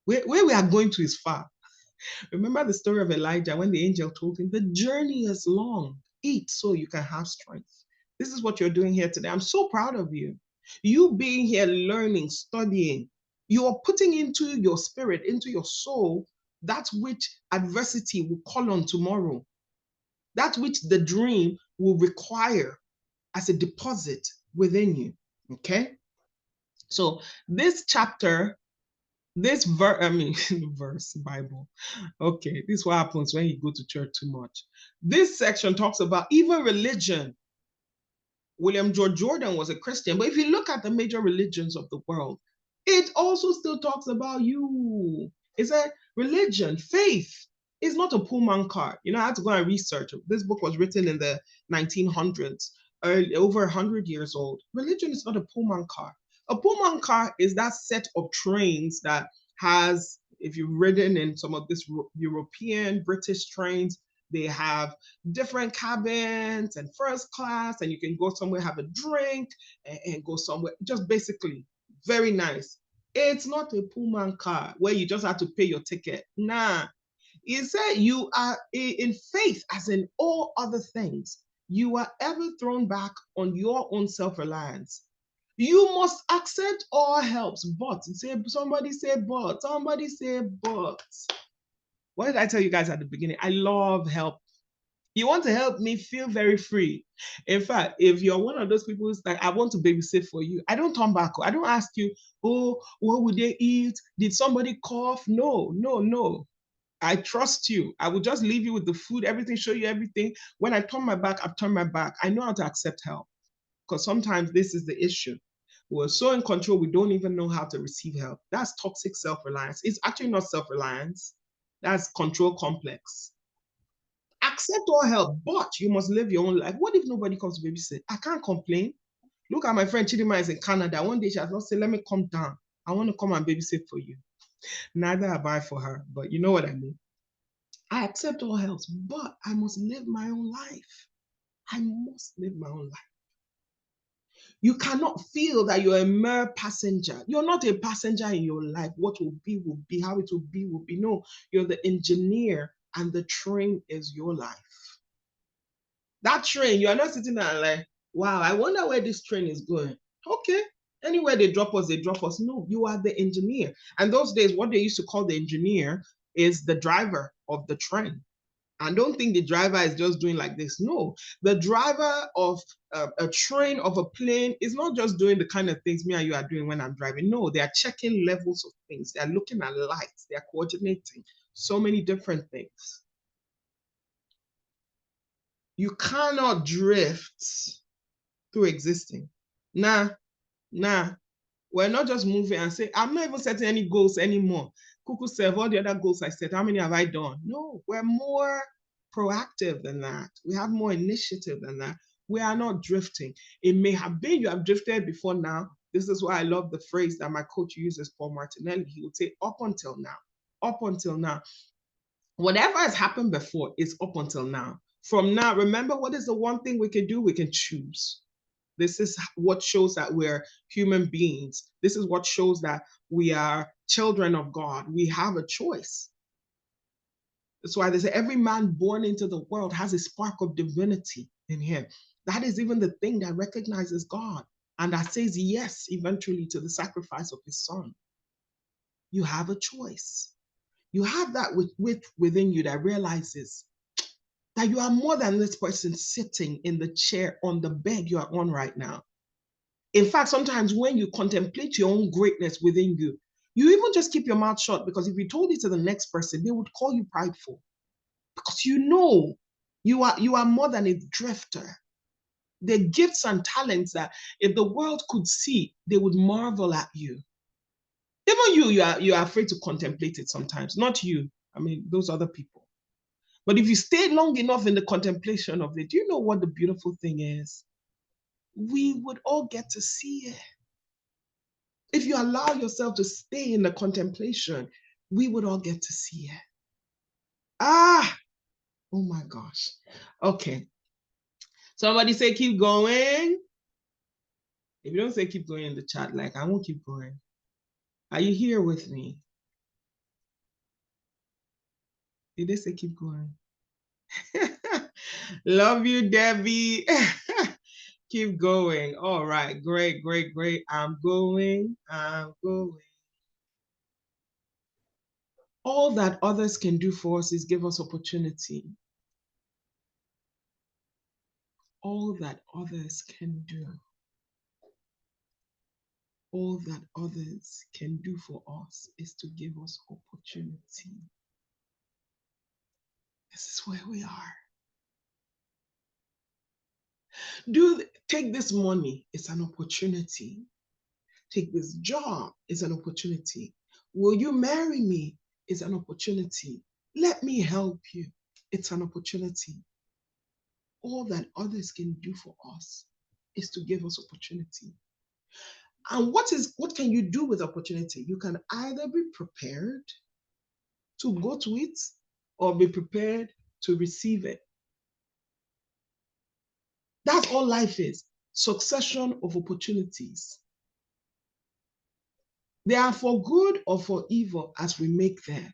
Where we are going to is far. Remember the story of Elijah when the angel told him, the journey is long. Eat so you can have strength. This is what you're doing here today. I'm so proud of you. You being here, learning, studying, you are putting into your spirit, into your soul, that which adversity will call on tomorrow, that which the dream will require as a deposit within you. Okay? So this chapter, this verse, Bible. Okay, this is what happens when you go to church too much. This section talks about even religion. William George Jordan was a Christian, but if you look at the major religions of the world, it also still talks about you. It's a religion, faith is not a Pullman car. You know, I had to go and research. This book was written in the 1900s, over 100 years old. Religion is not a Pullman car. A Pullman car is that set of trains that has, if you've ridden in some of this European, British trains, they have different cabins and first class, and you can go somewhere, have a drink, and go somewhere. Just basically very nice. It's not a Pullman car where you just have to pay your ticket. Nah. It said you are in faith, as in all other things, you are ever thrown back on your own self-reliance. You must accept all helps, but somebody say but. What did I tell you guys at the beginning? I love help. You want to help me feel very free. In fact, if you're one of those people who's like, I want to babysit for you, I don't turn back. I don't ask you, oh, what would they eat? Did somebody cough? No. I trust you. I will just leave you with the food, everything, show you everything. When I turn my back, I've turned my back. I know how to accept help, because sometimes this is the issue. We're so in control, we don't even know how to receive help. That's toxic self-reliance. It's actually not self-reliance. That's control complex. Accept all help, but you must live your own life. What if nobody comes to babysit? I can't complain. Look at my friend Chidima is in Canada. One day she has not said, let me come down. I want to come and babysit for you. Neither have I for her, but you know what I mean. I accept all else, but I must live my own life. I must live my own life. You cannot feel that you're a mere passenger. You're not a passenger in your life. What will be, how it will be, will be. No, you're the engineer and the train is your life. That train, you are not sitting there like, wow, I wonder where this train is going. Okay, anywhere they drop us, they drop us. No, you are the engineer. And those days, what they used to call the engineer is the driver of the train. And don't think the driver is just doing like this. No, the driver of a train, of a plane, is not just doing the kind of things me and you are doing when I'm driving. No, they are checking levels of things. They are looking at lights. They are coordinating so many different things. You cannot drift through existing. Nah, we're not just moving and say, I'm not even setting any goals anymore. Kuku said, all the other goals I set, how many have I done? No, we're more proactive than that. We have more initiative than that. We are not drifting. It may have been you have drifted before now. This is why I love the phrase that my coach uses, Paul Martinelli. He would say, up until now, up until now. Whatever has happened before is up until now. From now, remember, what is the one thing we can do? We can choose. This is what shows that we're human beings. This is what shows that we are children of God. We have a choice. That's why they say every man born into the world has a spark of divinity in him. That is even the thing that recognizes God and that says yes eventually to the sacrifice of his son. You have a choice. You have that within you that realizes that you are more than this person sitting in the chair on the bed you are on right now. In fact, sometimes when you contemplate your own greatness within you, you even just keep your mouth shut, because if you told it to the next person, they would call you prideful, because you know you are more than a drifter. The gifts and talents that if the world could see, they would marvel at you. Even you are afraid to contemplate it sometimes. Not you, I mean those other people. But if you stay long enough in the contemplation of it, do you know what the beautiful thing is? We would all get to see it. If you allow yourself to stay in the contemplation, we would all get to see it. Ah, oh my gosh. Okay. Somebody say keep going. If you don't say keep going in the chat, like I won't keep going. Are you here with me? Did they say keep going? Love you, Debbie. Keep going. All right. Great. I'm going. All that others can do for us is give us opportunity. All that others can do. All that others can do for us is to give us opportunity. This is where we are. Take this money, it's an opportunity. Take this job, it's an opportunity. Will you marry me? It's an opportunity. Let me help you. It's an opportunity. All that others can do for us is to give us opportunity. And what can you do with opportunity? You can either be prepared to go to it or be prepared to receive it. That's all life is. Succession of opportunities. They are for good or for evil as we make them.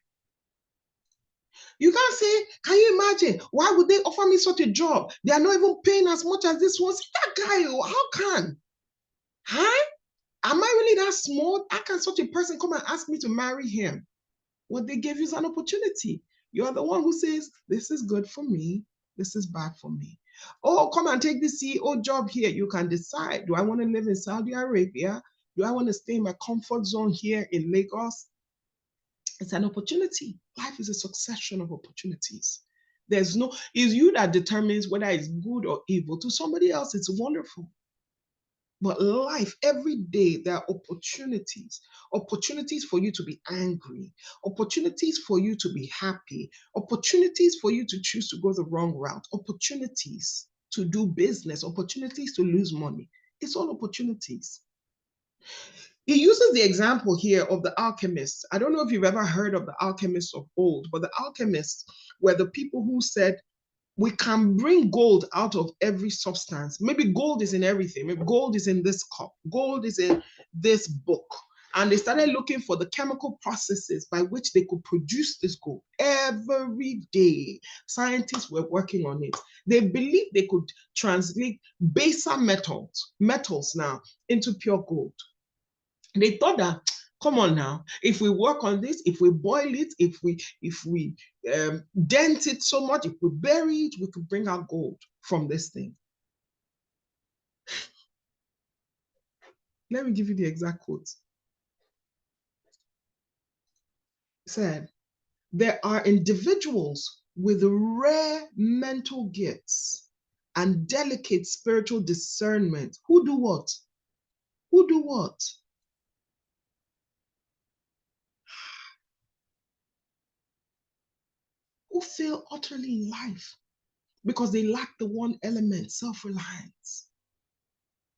You can't say, can you imagine? Why would they offer me such a job? They are not even paying as much as this one. See that guy, how can? Huh? Am I really that small? How can such a person come and ask me to marry him? What they gave you is an opportunity. You're the one who says, this is good for me. This is bad for me. Oh, come and take the CEO job here. You can decide. Do I want to live in Saudi Arabia? Do I want to stay in my comfort zone here in Lagos? It's an opportunity. Life is a succession of opportunities. It's you that determines whether it's good or evil. To somebody else, it's wonderful. But life, every day, there are opportunities for you to be angry, opportunities for you to be happy, opportunities for you to choose to go the wrong route, opportunities to do business, opportunities to lose money. It's all opportunities. He uses the example here of the alchemists. I don't know if you've ever heard of the alchemists of old, but the alchemists were the people who said, we can bring gold out of every substance. Maybe gold is in everything. Maybe gold is in this cup. Gold is in this book. And they started looking for the chemical processes by which they could produce this gold. Every day, scientists were working on it. They believed they could translate baser metals now, into pure gold. They thought that, come on now, if we work on this, if we boil it, if we dent it so much, if we bury it, we could bring out gold from this thing. Let me give you the exact quote. It said, there are individuals with rare mental gifts and delicate spiritual discernment who do what? Who do what? Who fail utterly in life because they lack the one element, self-reliance.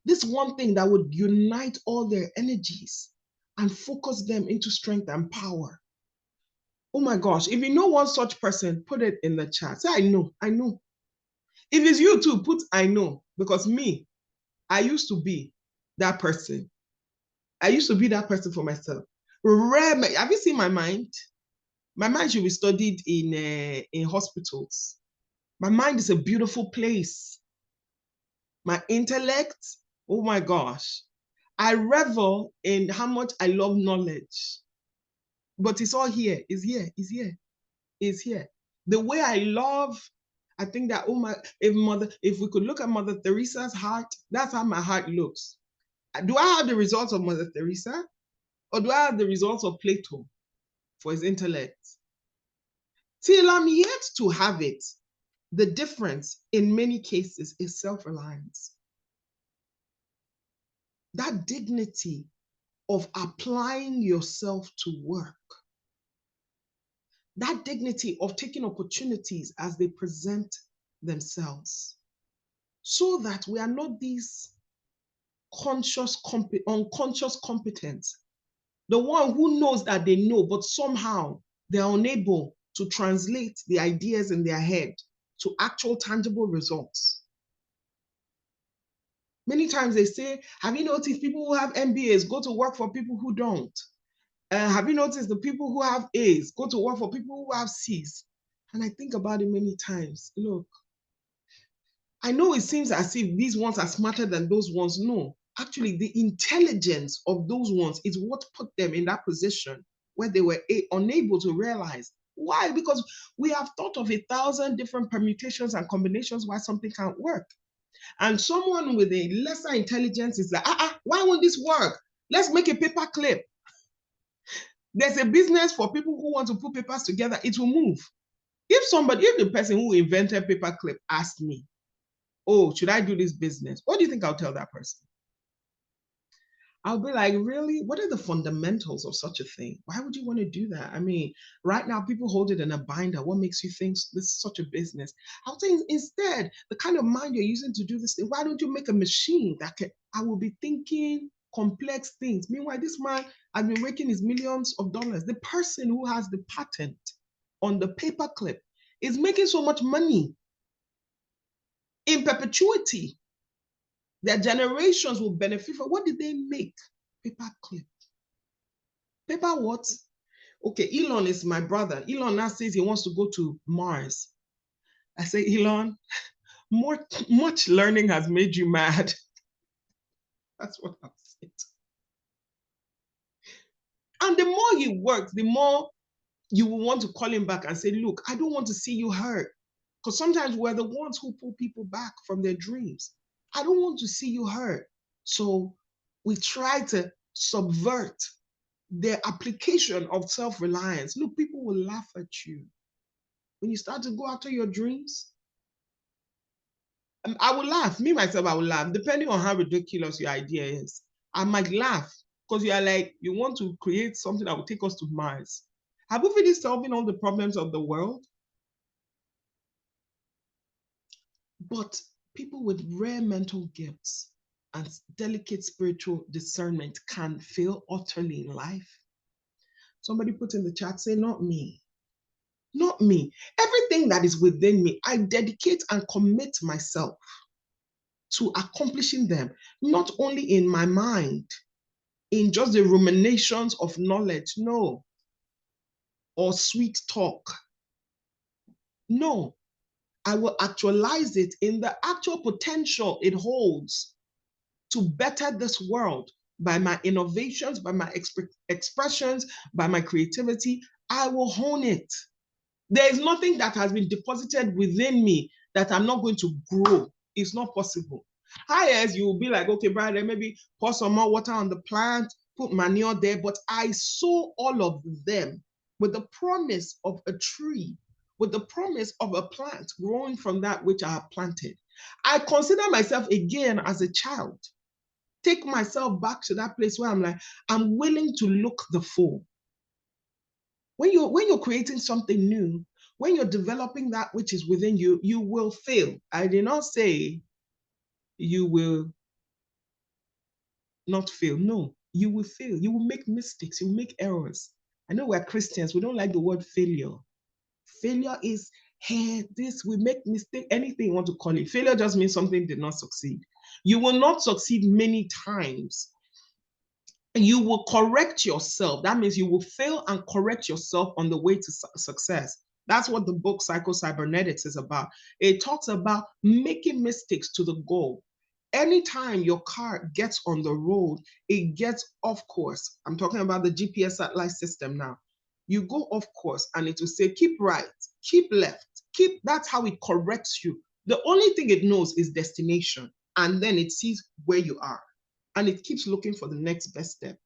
This one thing that would unite all their energies and focus them into strength and power. Oh my gosh, if you know one such person, put it in the chat. Say, I know, I know. If it's you too, put I know. Because me, I used to be that person. I used to be that person for myself. Have you seen my mind? My mind should be studied in hospitals. My mind is a beautiful place. My intellect, oh my gosh. I revel in how much I love knowledge. But it's all here, it's here, it's here, it's here. The way I love, I think that, if we could look at Mother Teresa's heart, that's how my heart looks. Do I have the results of Mother Teresa? Or do I have the results of Plato for his intellect? Till I'm yet to have it. The difference in many cases is self-reliance. That dignity of applying yourself to work. That dignity of taking opportunities as they present themselves. So that we are not these unconscious competence. The one who knows that they know, but somehow they're unable to translate the ideas in their head to actual tangible results. Many times they say, have you noticed people who have MBAs go to work for people who don't? Have you noticed the people who have A's go to work for people who have C's? And I think about it many times. Look, I know it seems as if these ones are smarter than those ones. No, actually, the intelligence of those ones is what put them in that position where they were unable to realize. Why? Because we have thought of 1,000 different permutations and combinations why something can't work. And someone with a lesser intelligence is like, why won't this work? Let's make a paper clip. There's a business for people who want to put papers together, it will move. If the person who invented paper clip asked me, oh, should I do this business? What do you think I'll tell that person? I'll be like, really? What are the fundamentals of such a thing? Why would you want to do that? I mean, right now people hold it in a binder. What makes you think this is such a business? I would say instead, the kind of mind you're using to do this thing, why don't you make a machine I will be thinking complex things. Meanwhile, this man has been making his millions of dollars. The person who has the patent on the paper clip is making so much money in perpetuity. Their generations will benefit from. What did they make? Paper clip. Paper what? Okay, Elon is my brother. Elon now says he wants to go to Mars. I say, Elon, much learning has made you mad. That's what I'm saying. And the more he works, the more you will want to call him back and say, look, I don't want to see you hurt. Because sometimes we're the ones who pull people back from their dreams. I don't want to see you hurt. So we try to subvert their application of self-reliance. Look, people will laugh at you. When you start to go after your dreams, I will laugh. Me, myself, I will laugh, depending on how ridiculous your idea is. I might laugh because you are like, you want to create something that will take us to Mars. Have we finished solving all the problems of the world? But people with rare mental gifts and delicate spiritual discernment can fail utterly in life? Somebody put in the chat, say, not me. Not me. Everything that is within me, I dedicate and commit myself to accomplishing them, not only in my mind, in just the ruminations of knowledge, no, or sweet talk. No, I will actualize it in the actual potential it holds to better this world by my innovations, by my expressions, by my creativity. I will hone it. There is nothing that has been deposited within me that I'm not going to grow. It's not possible. Highest, you will be like, okay, brother, maybe pour some more water on the plant, put manure there, but I sow all of them with the promise of a tree, with the promise of a plant growing from that which I have planted. I consider myself again as a child. Take myself back to that place where I'm like, I'm willing to look the fool. When you're creating something new, when you're developing that which is within you, you will fail. I did not say you will not fail. No, you will fail. You will make mistakes. You will make errors. I know we're Christians. We don't like the word failure. Failure is, hey, this, we make mistake, anything you want to call it. Failure just means something did not succeed. You will not succeed many times. You will correct yourself. That means you will fail and correct yourself on the way to success. That's what the book Psycho-Cybernetics is about. It talks about making mistakes to the goal. Anytime your car gets on the road, it gets off course. I'm talking about the GPS satellite system now. You go off course and it will say, keep right, keep left, keep, that's how it corrects you. The only thing it knows is destination. And then it sees where you are. And it keeps looking for the next best step.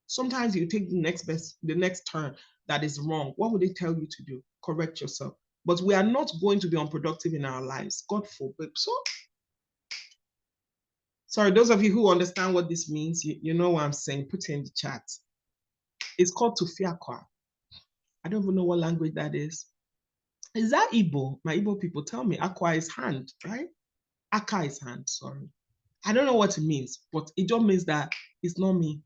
Sometimes you take the next turn that is wrong. What would it tell you to do? Correct yourself. But we are not going to be unproductive in our lives. God forbid. So, sorry, those of you who understand what this means, you know what I'm saying. Put it in the chat. It's called Tufiakwa. I don't even know what language that is. Is that Igbo? My Igbo people tell me Akwa is hand, right? Aka is hand, sorry. I don't know what it means, but it just means that it's not me.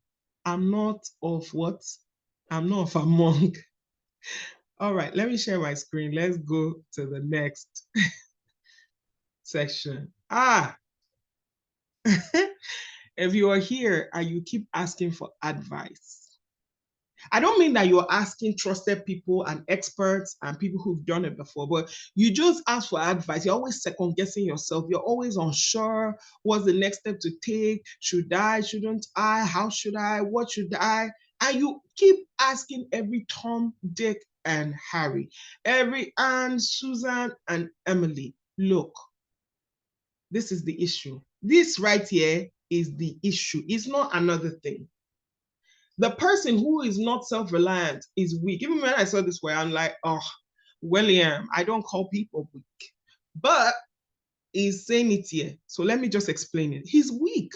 I'm not of what? I'm not of among. All right, let me share my screen. Let's go to the next section. If you are here and you keep asking for advice, I don't mean that you're asking trusted people and experts and people who've done it before, but you just ask for advice. You're always second guessing yourself. You're always unsure. What's the next step to take? Should I? Shouldn't I? How should I? What should I? And you keep asking every Tom, Dick, and Harry, every Anne, Susan, and Emily. Look, this is the issue. This right here is the issue. It's not another thing. The person who is not self-reliant is weak. Even when I saw this way, I'm like, oh, William, I don't call people weak. But he's saying it here. So let me just explain it. He's weak.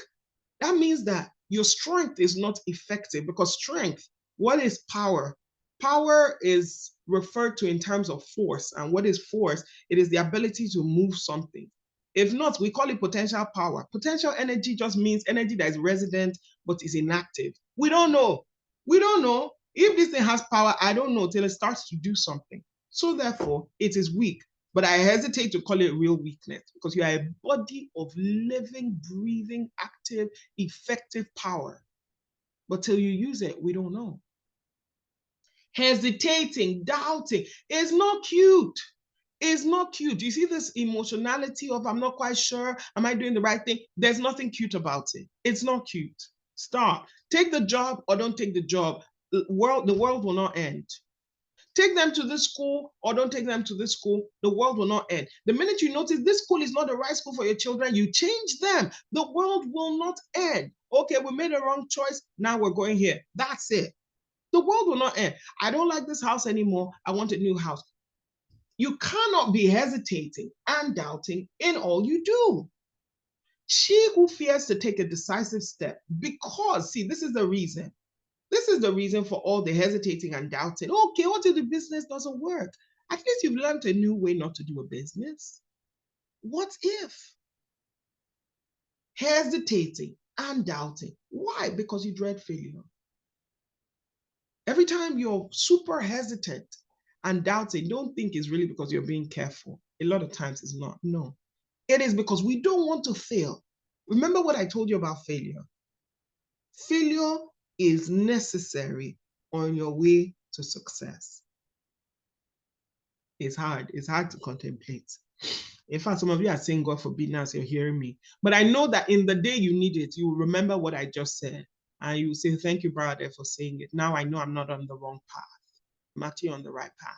That means that your strength is not effective because strength, what is power? Power is referred to in terms of force. And what is force? It is the ability to move something. If not, we call it potential power. Potential energy just means energy that is resident but is inactive. We don't know. We don't know. If this thing has power, I don't know till it starts to do something. So therefore, it is weak. But I hesitate to call it real weakness because you are a body of living, breathing, active, effective power. But till you use it, we don't know. Hesitating, doubting is not cute. It's not cute. You see this emotionality of I'm not quite sure, am I doing the right thing? There's nothing cute about it. It's not cute. Stop. Take the job or don't take the job. The world will not end. Take them to this school or don't take them to this school, the world will not end. The minute you notice this school is not the right school for your children, you change them. The world will not end. Okay, we made a wrong choice. Now we're going here. That's it. The world will not end. I don't like this house anymore. I want a new house. You cannot be hesitating and doubting in all you do. She who fears to take a decisive step, because, see, this is the reason. This is the reason for all the hesitating and doubting. Okay, what if the business doesn't work? At least you've learned a new way not to do a business. What if? hesitating and doubting. Why? Because you dread failure. Every time you're super hesitant and doubting, don't think it's really because you're being careful. A lot of times it's not. No. It is because we don't want to fail. Remember what I told you about failure. Failure is necessary on your way to success. It's hard. It's hard to contemplate. In fact, some of you are saying, God forbid, now you're hearing me. But I know that in the day you need it, you will remember what I just said. And you will say, thank you, brother, for saying it. Now I know I'm not on the wrong path. I'm actually on the right path.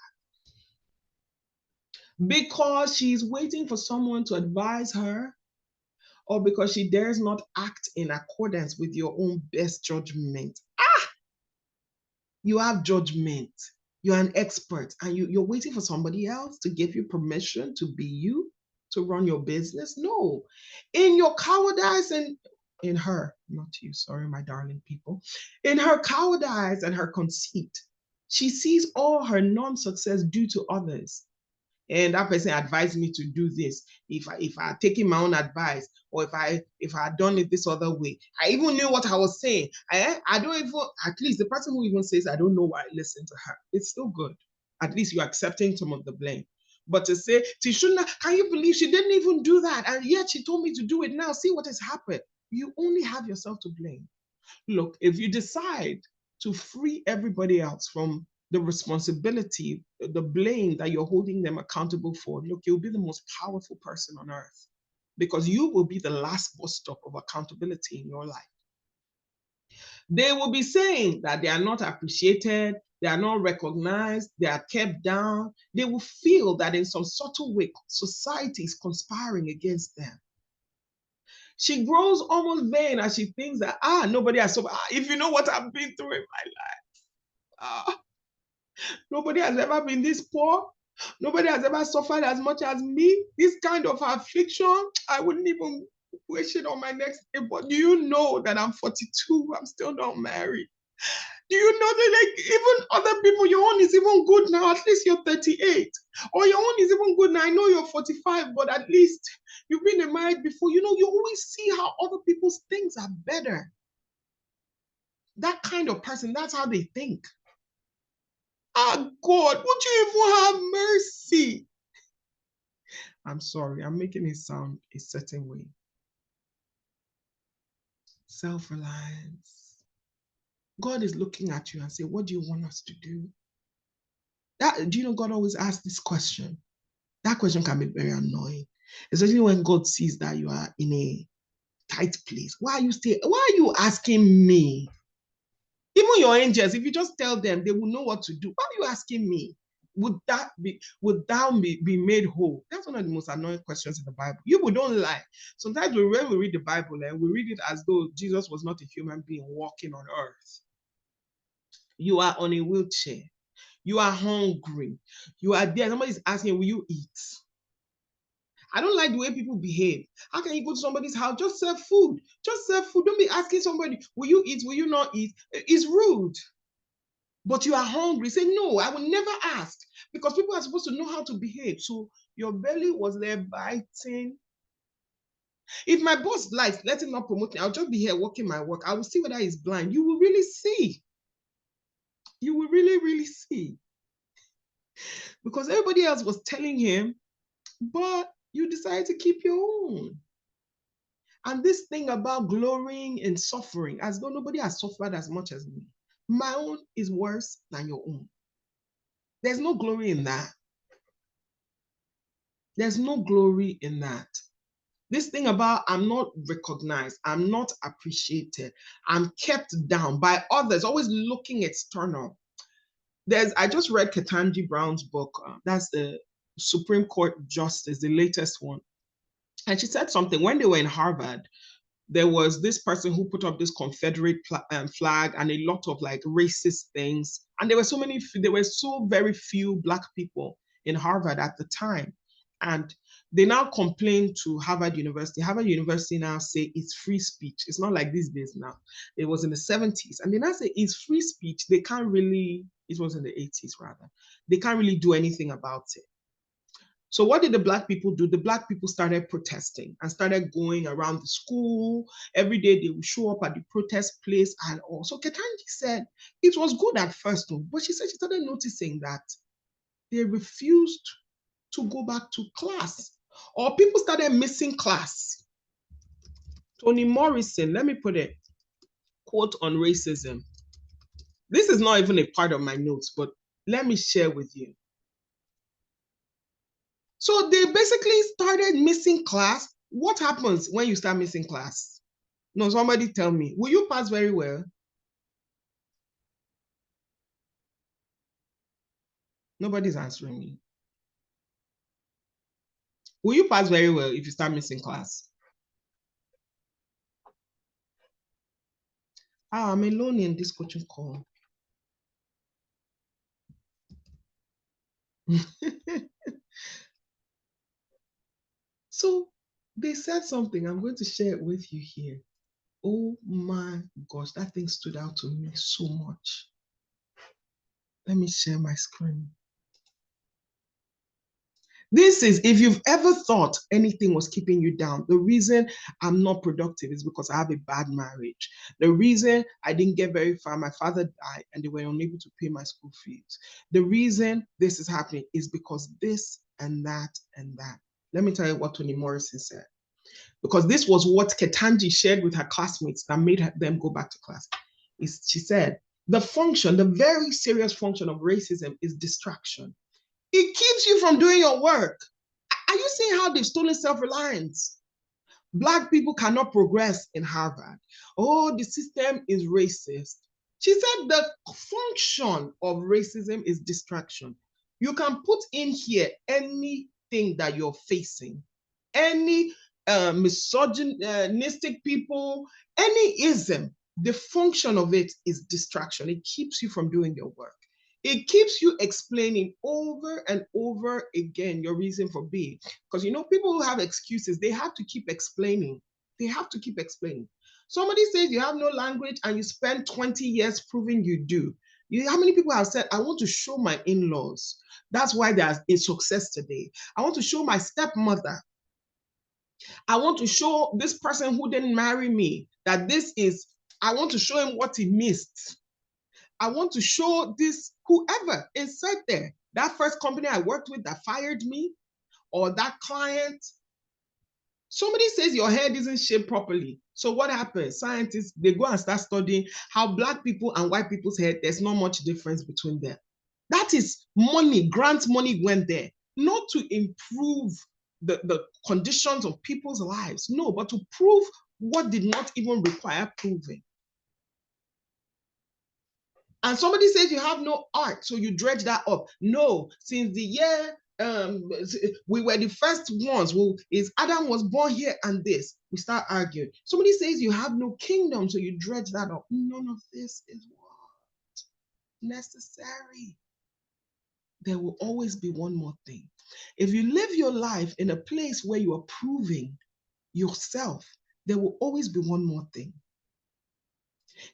Because she's waiting for someone to advise her, or because she dares not act in accordance with your own best judgment. You have judgment. You're an expert, and you're waiting for somebody else to give you permission to be you, to run your business. No. In your cowardice and in her, not you, sorry, my darling people, in her cowardice and her conceit, she sees all her non-success due to others. And that person advised me to do this. If I had taken my own advice, or if I had done it this other way, I even knew what I was saying. I don't even, at least the person who even says I don't know why I listen to her, it's still good. At least you're accepting some of the blame. But to say, Tishuna, can you believe she didn't even do that? And yet she told me to do it now. See what has happened. You only have yourself to blame. Look, if you decide to free everybody else from the responsibility, the blame that you're holding them accountable for, look, you'll be the most powerful person on earth, because you will be the last bus stop of accountability in your life. They will be saying that they are not appreciated, they are not recognized, they are kept down. They will feel that in some subtle way, society is conspiring against them. She grows almost vain as she thinks that, nobody has suffered. If you know what I've been through in my life, nobody has ever been this poor. Nobody has ever suffered as much as me. This kind of affliction, I wouldn't even wish it on my next day. But do you know that I'm 42? I'm still not married. Do you know that, like, even other people, your own is even good now. At least you're 38. Or your own is even good now. I know you're 45, but at least you've been married before. You know, you always see how other people's things are better. That kind of person, that's how they think. God, would you even have mercy? I'm sorry, I'm making it sound a certain way. Self-reliance. God is looking at you and saying, what do you want us to do? Do you know God always asks this question? That question can be very annoying, especially when God sees that you are in a tight place. Why are you asking me? Even your angels, if you just tell them, they will know what to do. Why are you asking me? Would thou be made whole? That's one of the most annoying questions in the Bible. You don't lie. Sometimes when we read the Bible, and we read it as though Jesus was not a human being walking on earth. You are on a wheelchair. You are hungry. You are there. Somebody's asking, will you eat? I don't like the way people behave. How can you go to somebody's house? Just serve food. Just serve food. Don't be asking somebody, will you eat? Will you not eat? It's rude. But you are hungry. Say, no, I will never ask, because people are supposed to know how to behave. So your belly was there biting. If my boss likes, let him not promote me. I'll just be here working my work. I will see whether he's blind. You will really see. You will really, really see. Because everybody else was telling him, but you decided to keep your own. And this thing about glorying in suffering, as though nobody has suffered as much as me. My own is worse than your own. There's no glory in that. There's no glory in that. This thing about I'm not recognized, I'm not appreciated, I'm kept down by others, always looking external. I just read Ketanji Brown's book. That's the Supreme Court Justice, the latest one. And she said something. When they were in Harvard, there was this person who put up this Confederate flag and a lot of like racist things. And there were so very few Black people in Harvard at the time. And they now complain to Harvard University. Harvard University now say it's free speech. It's not like these days now. It was in the 70s. And they now say it's free speech. They can't really, it was in the 80s rather. They can't really do anything about it. So what did the Black people do? The Black people started protesting and started going around the school. Every day they would show up at the protest place and all. So Ketanji said it was good at first, but she said she started noticing that they refused to go back to class, or people started missing class. Toni Morrison, let me put a quote on racism. This is not even a part of my notes, but let me share with you. So they basically started missing class. What happens when you start missing class? No, somebody tell me. Will you pass very well? Nobody's answering me. Will you pass very well if you start missing class? I'm alone in this coaching call. So they said something. I'm going to share it with you here. Oh my gosh, that thing stood out to me so much. Let me share my screen. This is, if you've ever thought anything was keeping you down, the reason I'm not productive is because I have a bad marriage. The reason I didn't get very far, my father died and they were unable to pay my school fees. The reason this is happening is because this and that and that. Let me tell you what Toni Morrison said, because this was what Ketanji shared with her classmates that made them go back to class. She said, the very serious function of racism is distraction. It keeps you from doing your work. Are you seeing how they've stolen self-reliance? Black people cannot progress in Harvard. Oh, the system is racist. She said the function of racism is distraction. You can put in here anything that you're facing, any misogynistic people, any ism. The function of it is distraction. It keeps you from doing your work. It keeps you explaining over and over again your reason for being. Because you know, people who have excuses, they have to keep explaining. They have to keep explaining. Somebody says you have no language and you spend 20 years proving you do. How many people have said, I want to show my in-laws. That's why there's a success today. I want to show my stepmother. I want to show this person who didn't marry me that I want to show him what he missed. I want to show this, whoever is said there, that first company I worked with that fired me, or that client. Somebody says your head isn't shaped properly. So what happens? Scientists, they go and start studying how Black people and white people's head, there's not much difference between them. That is money, grant money went there, not to improve the conditions of people's lives, no, but to prove what did not even require proving. And somebody says you have no art, so you dredge that up. No, since the year we were the first ones, Adam was born here and this, we start arguing. Somebody says you have no kingdom, so you dredge that up. None of this is what necessary. There will always be one more thing. If you live your life in a place where you are proving yourself, there will always be one more thing.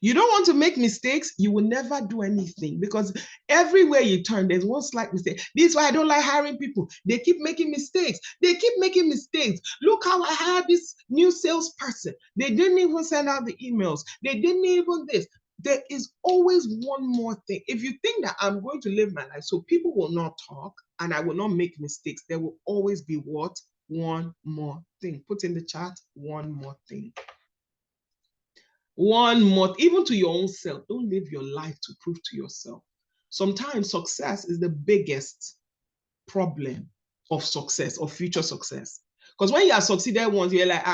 You don't want to make mistakes, you will never do anything, because everywhere you turn, there's one slight mistake. This is why I don't like hiring people. They keep making mistakes. They keep making mistakes. Look how I hired this new salesperson. They didn't even send out the emails. They didn't even this. There is always one more thing. If you think that I'm going to live my life so people will not talk and I will not make mistakes, there will always be what? One more thing. Put in the chat, one more thing. One more, even to your own self. Don't live your life to prove to yourself. Sometimes success is the biggest problem of success, of future success. Because when you have succeeded once, you're like,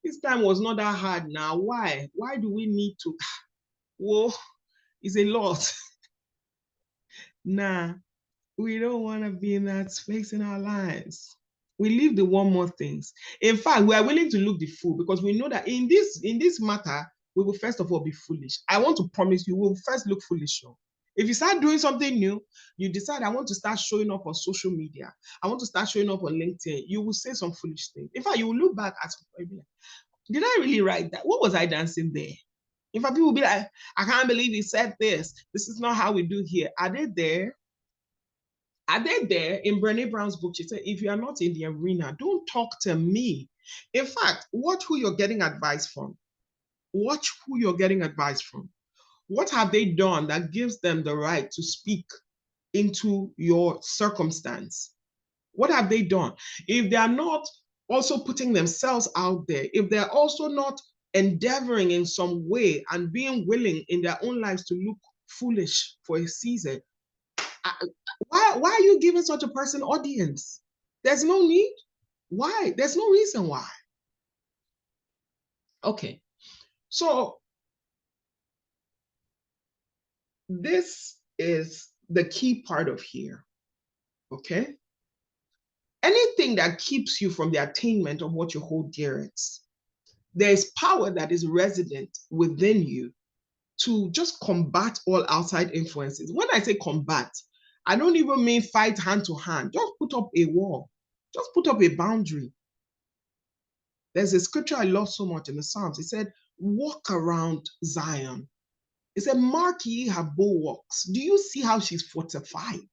this time was not that hard now. Why? Why do we need to? Whoa, it's a lot. Nah, we don't want to be in that space in our lives. We leave the one more things. In fact, we are willing to look the fool, because we know that in this matter, we will first of all be foolish. I want to promise you, we will first look foolish. If you start doing something new, you decide, I want to start showing up on social media, I want to start showing up on LinkedIn, you will say some foolish things. In fact, you will look back at, did I really write that? What was I dancing there? In fact, people will be like, I can't believe he said this. This is not how we do here. Are they there? Are they there? In Brené Brown's book, she said, if you are not in the arena, don't talk to me. In fact, watch who you're getting advice from. Watch who you're getting advice from. What have they done that gives them the right to speak into your circumstance? What have they done? If they are not also putting themselves out there, if they're also not endeavoring in some way and being willing in their own lives to look foolish for a season, why are you giving such a person audience? There's no need. Why? There's no reason why. Okay. So this is the key part of here. Okay. Anything that keeps you from the attainment of what you hold dearest, there's power that is resident within you to just combat all outside influences. When I say combat, I don't even mean fight hand to hand. Just put up a wall. Just put up a boundary. There's a scripture I love so much in the Psalms. It said, walk around Zion. It said, mark ye her bulwarks. Do you see how she's fortified?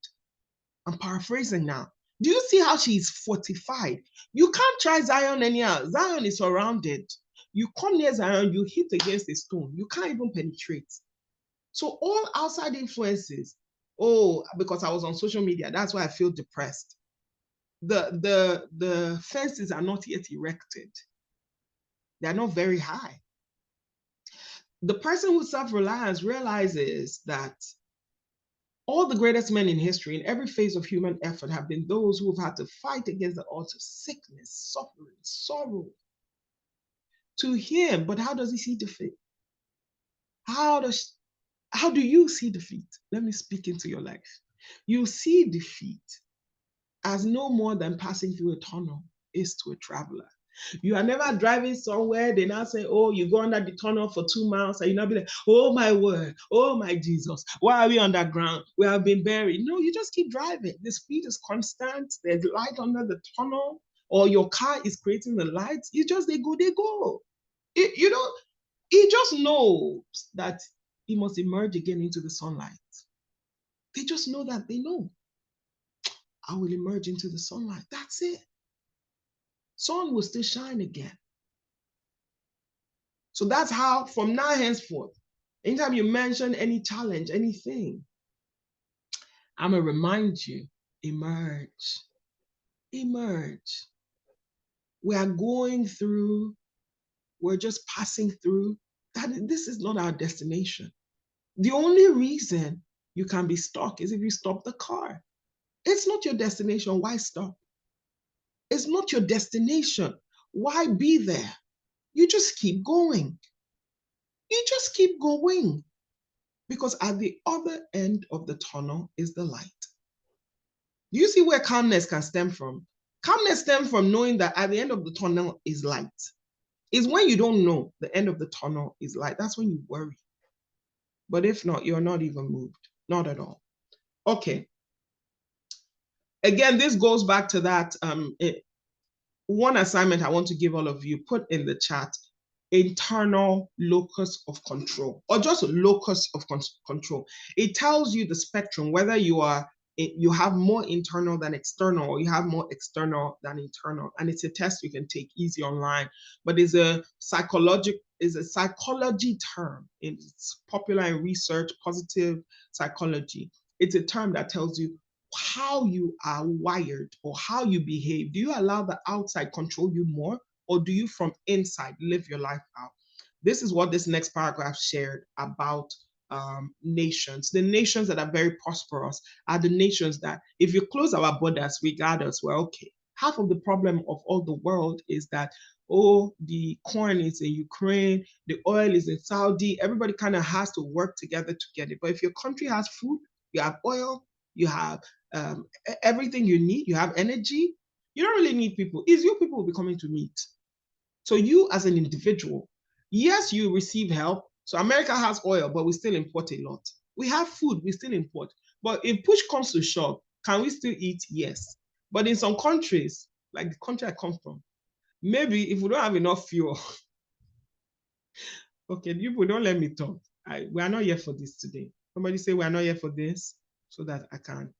I'm paraphrasing now. Do you see how she's fortified? You can't try Zion anyhow. Zion is surrounded. You come near Zion, you hit against a stone. You can't even penetrate. So all outside influences, oh, because I was on social media, that's why I feel depressed. The fences are not yet erected. They're not very high. The person who self-reliance realizes that all the greatest men in history, in every phase of human effort, have been those who have had to fight against the odds of sickness, suffering, sorrow. To him, but how does he see defeat? How do you see defeat? Let me speak into your life. You see defeat as no more than passing through a tunnel is to a traveler. You are never driving somewhere, they now say, oh, you go under the tunnel for 2 miles, and you now be like, oh my word, oh my Jesus, why are we underground? We have been buried. No, you just keep driving. The speed is constant. There's light under the tunnel, or your car is creating the lights. You just, they go. He just knows that he must emerge again into the sunlight. They just know that they know. I will emerge into the sunlight. That's it. Sun will still shine again. So that's how, from now henceforth, anytime you mention any challenge, anything, I'm going to remind you, emerge. Emerge. We are going through, we're just passing through. This is not our destination. The only reason you can be stuck is if you stop the car. It's not your destination. Why stop? It's not your destination. Why be there? You just keep going. You just keep going. Because at the other end of the tunnel is the light. Do you see where calmness can stem from? Calmness stems from knowing that at the end of the tunnel is light. It's when you don't know the end of the tunnel is light. That's when you worry. But if not, you're not even moved. Not at all. Okay. Again, this goes back to that one assignment I want to give all of you, put in the chat, internal locus of control, or just locus of control. It tells you the spectrum, whether you have more internal than external, or you have more external than internal. And it's a test you can take easy online, but it's a psychology term. It's popular in research, positive psychology. It's a term that tells you how you are wired or how you behave. Do you allow the outside control you more, or do you from inside live your life out? This is what this next paragraph shared about nations. The nations that are very prosperous are the nations that, if you close our borders, regardless, we're okay. Half of the problem of all the world is that, oh, the corn is in Ukraine, the oil is in Saudi. Everybody kind of has to work together to get it. But if your country has food, you have oil, you have everything you need, you have energy, you don't really need people. It's you people will be coming to meet. So you as an individual, yes, you receive help. So America has oil, but we still import a lot. We have food, we still import. But if push comes to shove, can we still eat? Yes. But in some countries, like the country I come from, maybe if we don't have enough fuel, okay, people don't let me talk. We are not here for this today. Somebody say we are not here for this so that I can.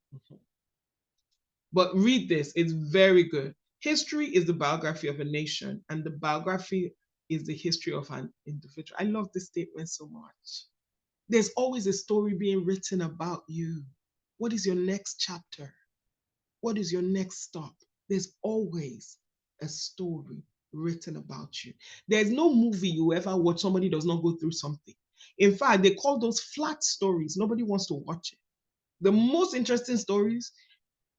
But read this, it's very good. History is the biography of a nation, and the biography is the history of an individual. I love this statement so much. There's always a story being written about you. What is your next chapter? What is your next stop? There's always a story written about you. There's no movie you ever watch somebody does not go through something. In fact, they call those flat stories. Nobody wants to watch it. The most interesting stories,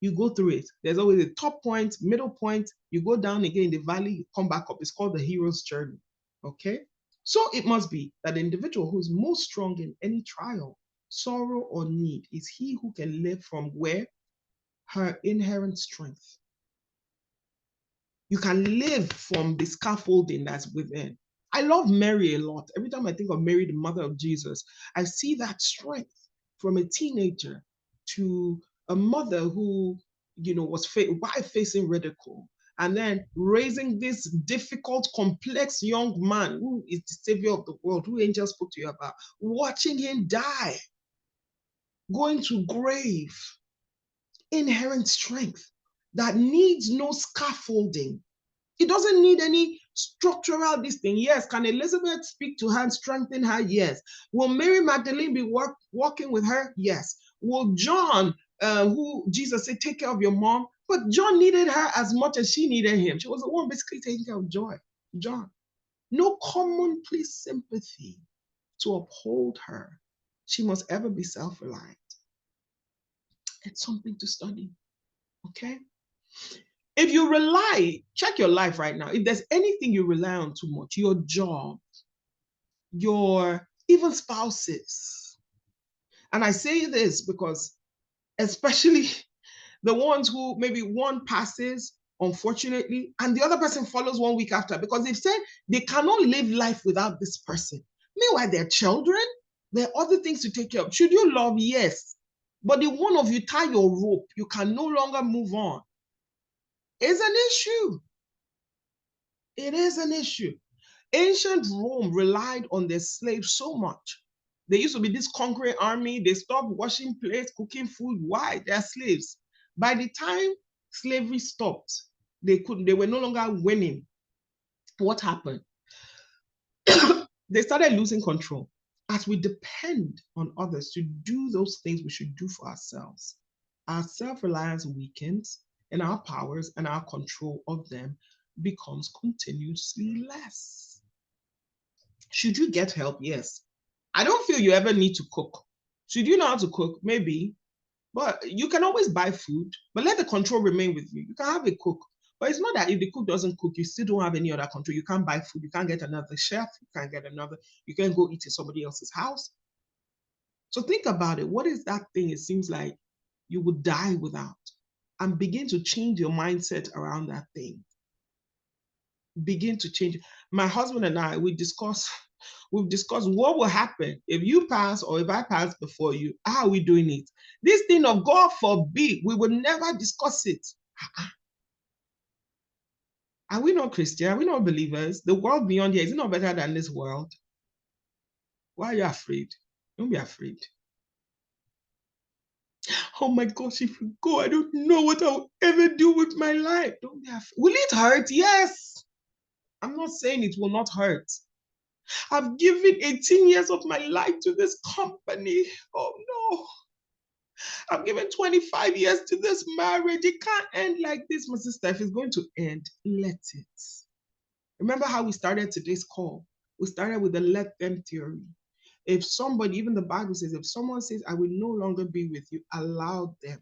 you go through it. There's always a top point, middle point, you go down again in the valley, you come back up. It's called the hero's journey. Okay? So it must be that the individual who's most strong in any trial, sorrow, or need is he who can live from where? Her inherent strength. You can live from the scaffolding that's within. I love Mary a lot. Every time I think of Mary, the mother of Jesus, I see that strength from a teenager to a mother who, was facing ridicule, and then raising this difficult, complex young man who is the savior of the world, who angels spoke to you about, watching him die, going to grave, inherent strength that needs no scaffolding. It doesn't need any structural this thing. Yes, can Elizabeth speak to her and strengthen her? Yes. Will Mary Magdalene be walking with her? Yes. Will John, who Jesus said, take care of your mom? But John needed her as much as she needed him. She was the one basically taking care of John. No commonplace sympathy to uphold her. She must ever be self-reliant. It's something to study, okay? If you check your life right now. If there's anything you rely on too much, your job, your even spouses. And I say this because especially the ones who maybe one passes, unfortunately, and the other person follows 1 week after, because they've said they cannot live life without this person. Meanwhile, they're children, there are other things to take care of. Should you love? Yes. But the one of you tie your rope, you can no longer move on. It's an issue. It is an issue. Ancient Rome relied on their slaves so much. There used to be this conquering army. They stopped washing plates, cooking food. Why? They're slaves. By the time slavery stopped, they were no longer winning. What happened? They started losing control. As we depend on others to do those things we should do for ourselves, our self-reliance weakens, and our powers and our control of them becomes continuously less. Should you get help? Yes. I don't feel you ever need to cook. Should you know how to cook? Maybe. But you can always buy food, but let the control remain with you. You can have a cook. But it's not that if the cook doesn't cook, you still don't have any other control. You can't buy food. You can't get another chef. You can't get another. You can't go eat in somebody else's house. So think about it. What is that thing it seems like you would die without? And begin to change your mindset around that thing. Begin to change. My husband and I, we've discussed what will happen if you pass or if I pass before you. How are we doing it? This thing of God forbid, we will never discuss it. Are we not Christian? Are we not believers? The world beyond here, is it not better than this world? Why are you afraid? Don't be afraid. Oh my gosh, if we go, I don't know what I'll ever do with my life. Don't be afraid. Will it hurt? Yes. I'm not saying it will not hurt. I've given 18 years of my life to this company. Oh no. I've given 25 years to this marriage. It can't end like this, my sister. If it's going to end, let it. Remember how we started today's call? We started with the let them theory. If somebody, even the Bible says, if someone says, I will no longer be with you, allow them.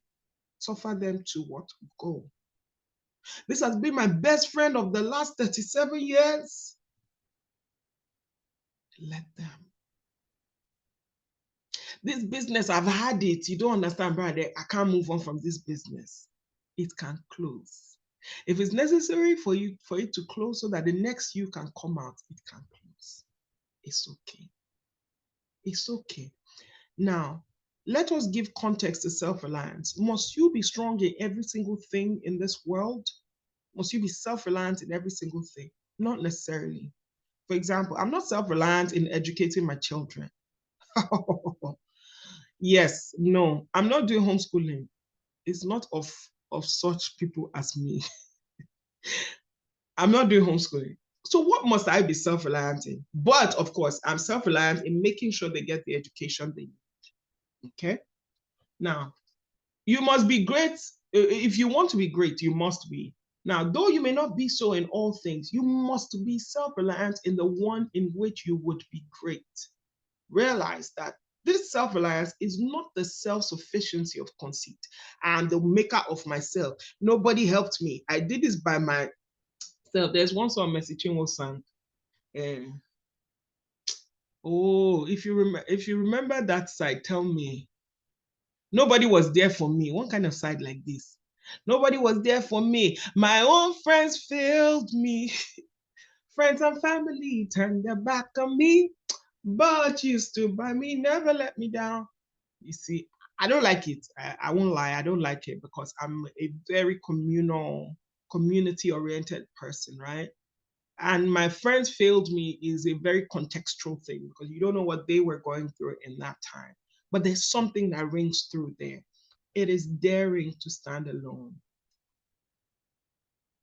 Suffer them to what? Go. This has been my best friend of the last 37 years. Let them. This business, I've had it. You don't understand, brother. I can't move on from this business. It can close. If it's necessary for it to close so that the next you can come out, it can close. It's okay. It's okay. Now, let us give context to self-reliance. Must you be strong in every single thing in this world? Must you be self-reliant in every single thing? Not necessarily. For example, I'm not self-reliant in educating my children. Yes, no, I'm not doing homeschooling. It's not of of such people as me. I'm not doing homeschooling. So what must I be self-reliant in? But of course, I'm self-reliant in making sure they get the education they need. Okay? Now, you must be great. If you want to be great, you must be. Now, though you may not be so in all things, you must be self-reliant in the one in which you would be great. Realize that this self-reliance is not the self-sufficiency of conceit. I'm the maker of myself. Nobody helped me. I did this by myself. There's one song Mercy Chinwo sang. Oh, if you remember that side, tell me. Nobody was there for me. One kind of side like this. Nobody was there for me. My own friends failed me. Friends and family turned their back on me. But you stood by me, never let me down. You see, I don't like it. I won't lie. I don't like it because I'm a very communal, community-oriented person, right? And my friends failed me is a very contextual thing because you don't know what they were going through in that time. But there's something that rings through there. It is daring to stand alone.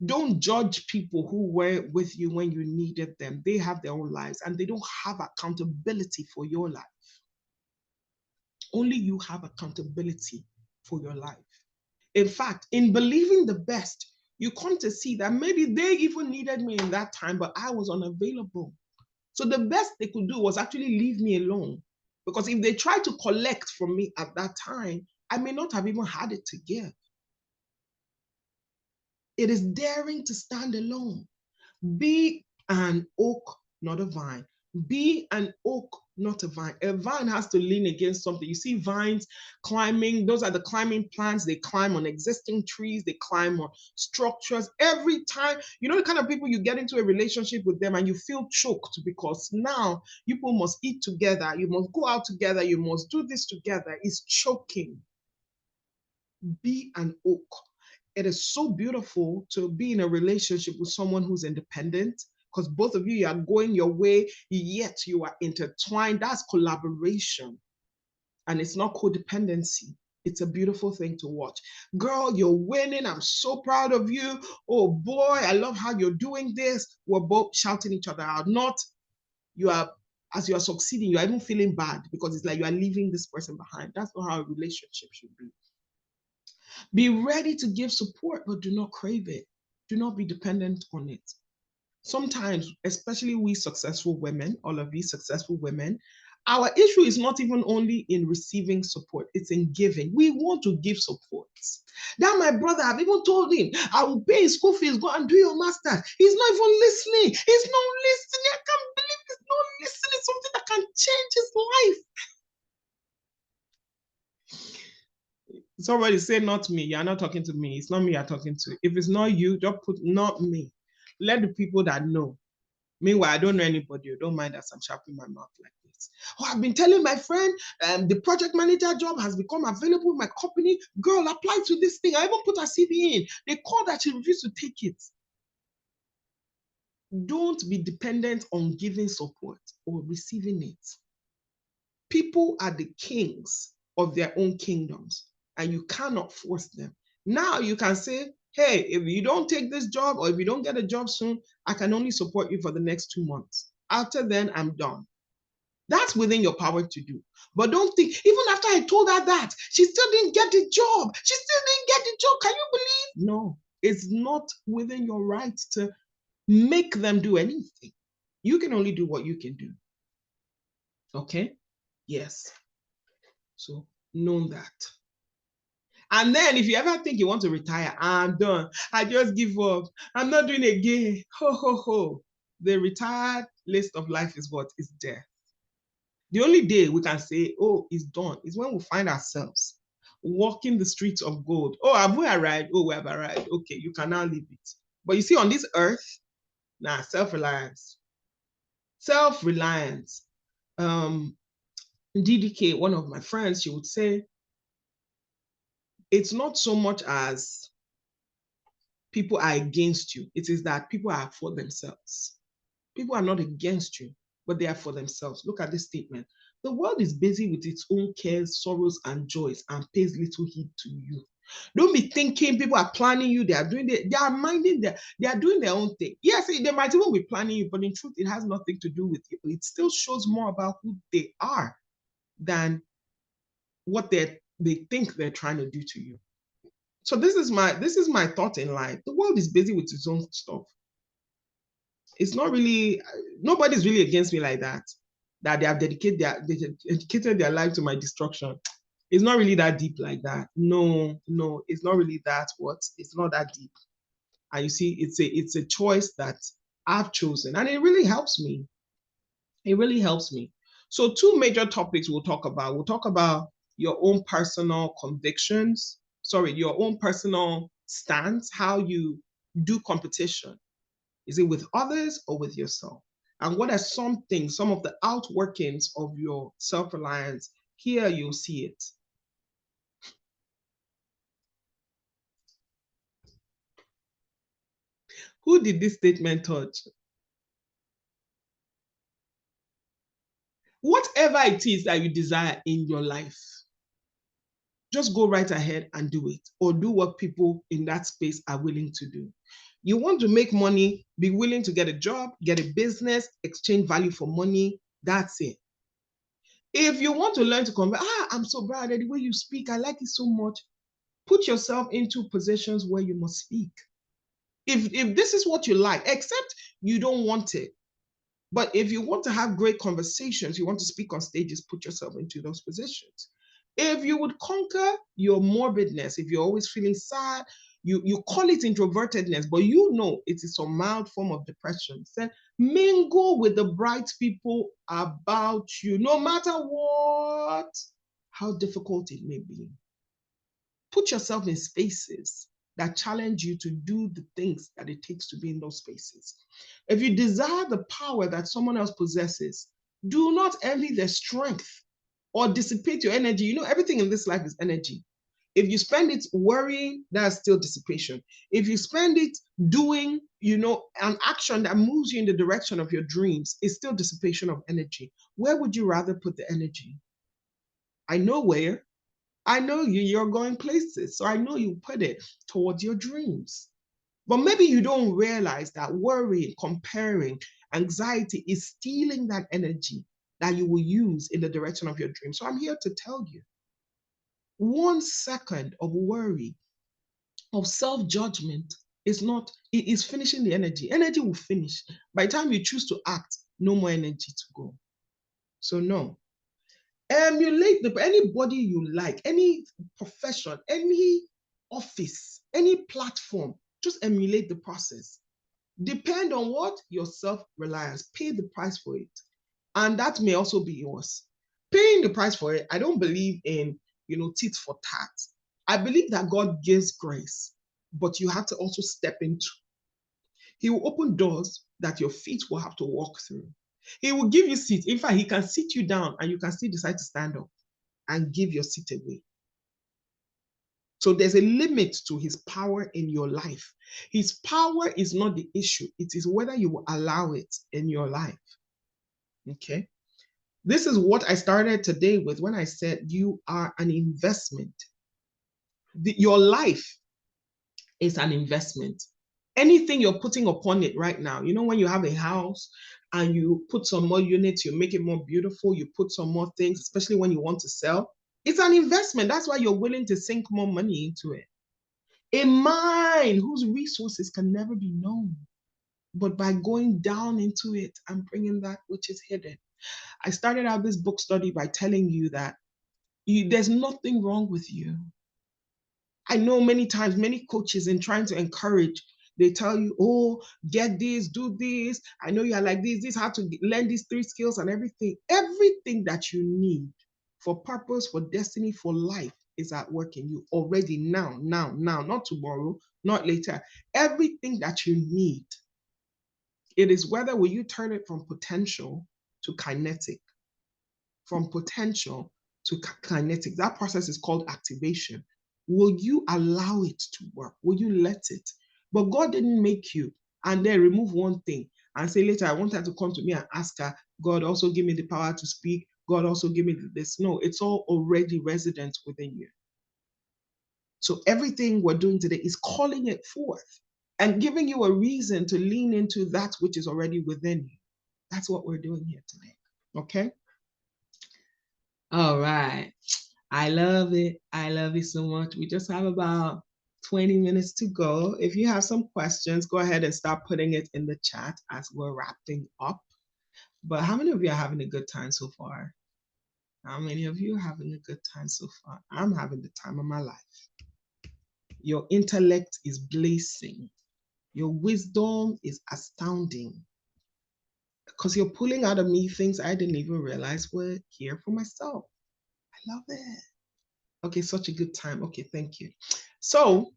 Don't judge people who were with you when you needed them. They have their own lives and they don't have accountability for your life. Only you have accountability for your life. In fact, in believing the best, you come to see that maybe they even needed me in that time, but I was unavailable. So the best they could do was actually leave me alone. Because if they tried to collect from me at that time, I may not have even had it to give. It is daring to stand alone. Be an oak, not a vine. Be an oak, not a vine. A vine has to lean against something. You see vines climbing, those are the climbing plants. They climb on existing trees, they climb on structures. Every time, you know the kind of people you get into a relationship with them and you feel choked because now you people must eat together, you must go out together, you must do this together. It's choking. Be an oak. It is so beautiful to be in a relationship with someone who's independent because both of you are going your way, yet you are intertwined. That's collaboration. And it's not codependency. It's a beautiful thing to watch. Girl, you're winning. I'm so proud of you. Oh boy, I love how you're doing this. We're both shouting each other out. Not you are, as you are succeeding, you're even feeling bad because it's like you are leaving this person behind. That's not how a relationship should be. Be ready to give support, but do not crave it. Do not be dependent on it. Sometimes, especially we successful women, all of these successful women, our issue is not even only in receiving support, it's in giving. We want to give support. That my brother, I've even told him, I will pay his school fees, go and do your master's. He's not even listening. He's not listening. I can't believe he's not listening. Something that can change his life. Somebody say, not me. You're not talking to me. It's not me you're talking to. If it's not you, just put not me. Let the people that know. Meanwhile, I don't know anybody. You don't mind as I'm sharpening my mouth like this. Oh, I've been telling my friend, the project manager job has become available in my company. Girl, apply to this thing. I even put her CV in. They called that she refused to take it. Don't be dependent on giving support or receiving it. People are the kings of their own kingdoms, and you cannot force them. Now you can say, hey, if you don't take this job or if you don't get a job soon, I can only support you for the next 2 months. After then, I'm done. That's within your power to do. But don't think, even after I told her that, she still didn't get the job. She still didn't get the job. Can you believe? No, it's not within your right to make them do anything. You can only do what you can do. Okay? Yes. So, know that. And then if you ever think you want to retire, I'm done. I just give up. I'm not doing it again. Ho, ho, ho. The retired list of life is what? Is death. The only day we can say, oh, it's done, is when we find ourselves walking the streets of gold. Oh, have we arrived? Oh, we have arrived. Okay, you can now leave it. But you see, on this earth, nah, self-reliance. Self-reliance. DDK, one of my friends, she would say, it's not so much as people are against you. It is that people are for themselves. People are not against you, but they are for themselves. Look at this statement. The world is busy with its own cares, sorrows, and joys, and pays little heed to you. Don't be thinking people are planning you. They are doing they are minding they are doing their own thing. Yes, they might even be planning you, but in truth, it has nothing to do with you. It still shows more about who they are than what they think they're trying to do to you. So this is my thought in life. The world is busy with its own stuff. It's not really, nobody's really against me like that they have dedicated their life to my destruction. It's not really that deep like that. No, it's not really that. It's not that deep. And you see, it's a choice that I've chosen, and it really helps me. It really helps me. So two major topics we'll talk about. We'll talk about your own personal convictions, your own personal stance, how you do competition. Is it with others or with yourself? And what are some of the outworkings of your self-reliance? Here you'll see it. Who did this statement touch? Whatever it is that you desire in your life, just go right ahead and do it, or do what people in that space are willing to do. You want to make money, be willing to get a job, get a business, exchange value for money. That's it. If you want to learn to convert, I'm so proud of the way you speak, I like it so much. Put yourself into positions where you must speak. If this is what you like, except you don't want it. But if you want to have great conversations, you want to speak on stages, put yourself into those positions. If you would conquer your morbidness, if you're always feeling sad, you call it introvertedness, but you know it is a mild form of depression. Then mingle with the bright people about you, no matter what, how difficult it may be. Put yourself in spaces that challenge you to do the things that it takes to be in those spaces. If you desire the power that someone else possesses, do not envy their strength or dissipate your energy. You know, everything in this life is energy. If you spend it worrying, that's still dissipation. If you spend it doing, an action that moves you in the direction of your dreams, it's still dissipation of energy. Where would you rather put the energy? I know where. I know you're going places. So I know you put it towards your dreams. But maybe you don't realize that worrying, comparing, anxiety is stealing that energy that you will use in the direction of your dream. So I'm here to tell you, 1 second of worry, of self-judgment it is finishing the energy. Energy will finish. By the time you choose to act, no more energy to go. So no. Emulate anybody you like, any profession, any office, any platform, just emulate the process. Depend on what? Your self-reliance. Pay the price for it. And that may also be yours. Paying the price for it, I don't believe in, tit for tat. I believe that God gives grace, but you have to also step into. He will open doors that your feet will have to walk through. He will give you seats. In fact, he can sit you down and you can still decide to stand up and give your seat away. So there's a limit to his power in your life. His power is not the issue. It is whether you will allow it in your life. Okay. This is what I started today with when I said you are an investment. Your life is an investment. Anything you're putting upon it right now, when you have a house and you put some more units, you make it more beautiful, you put some more things, especially when you want to sell, it's an investment. That's why you're willing to sink more money into it. A mine whose resources can never be known, but by going down into it and bringing that which is hidden. I started out this book study by telling you that there's nothing wrong with you. I know many times, many coaches in trying to encourage, they tell you, oh, get this, do this. I know you're like this how to learn these 3 skills and everything. Everything that you need for purpose, for destiny, for life is at work in you already now, not tomorrow, not later. Everything that you need. It is whether will you turn it from potential to kinetic, from potential to kinetic. That process is called activation. Will you allow it to work? Will you let it? But God didn't make you and then remove one thing and say later, I want her to come to me and ask her, God also give me the power to speak. God also give me this. No, it's all already resident within you. So everything we're doing today is calling it forth and giving you a reason to lean into that which is already within you. That's what we're doing here today. Okay? All right. I love it. I love it so much. We just have about 20 minutes to go. If you have some questions, go ahead and start putting it in the chat as we're wrapping up. But how many of you are having a good time so far? How many of you are having a good time so far? I'm having the time of my life. Your intellect is blazing. Your wisdom is astounding. Because you're pulling out of me things I didn't even realize were here for myself. I love it. Okay, such a good time. Okay, thank you. So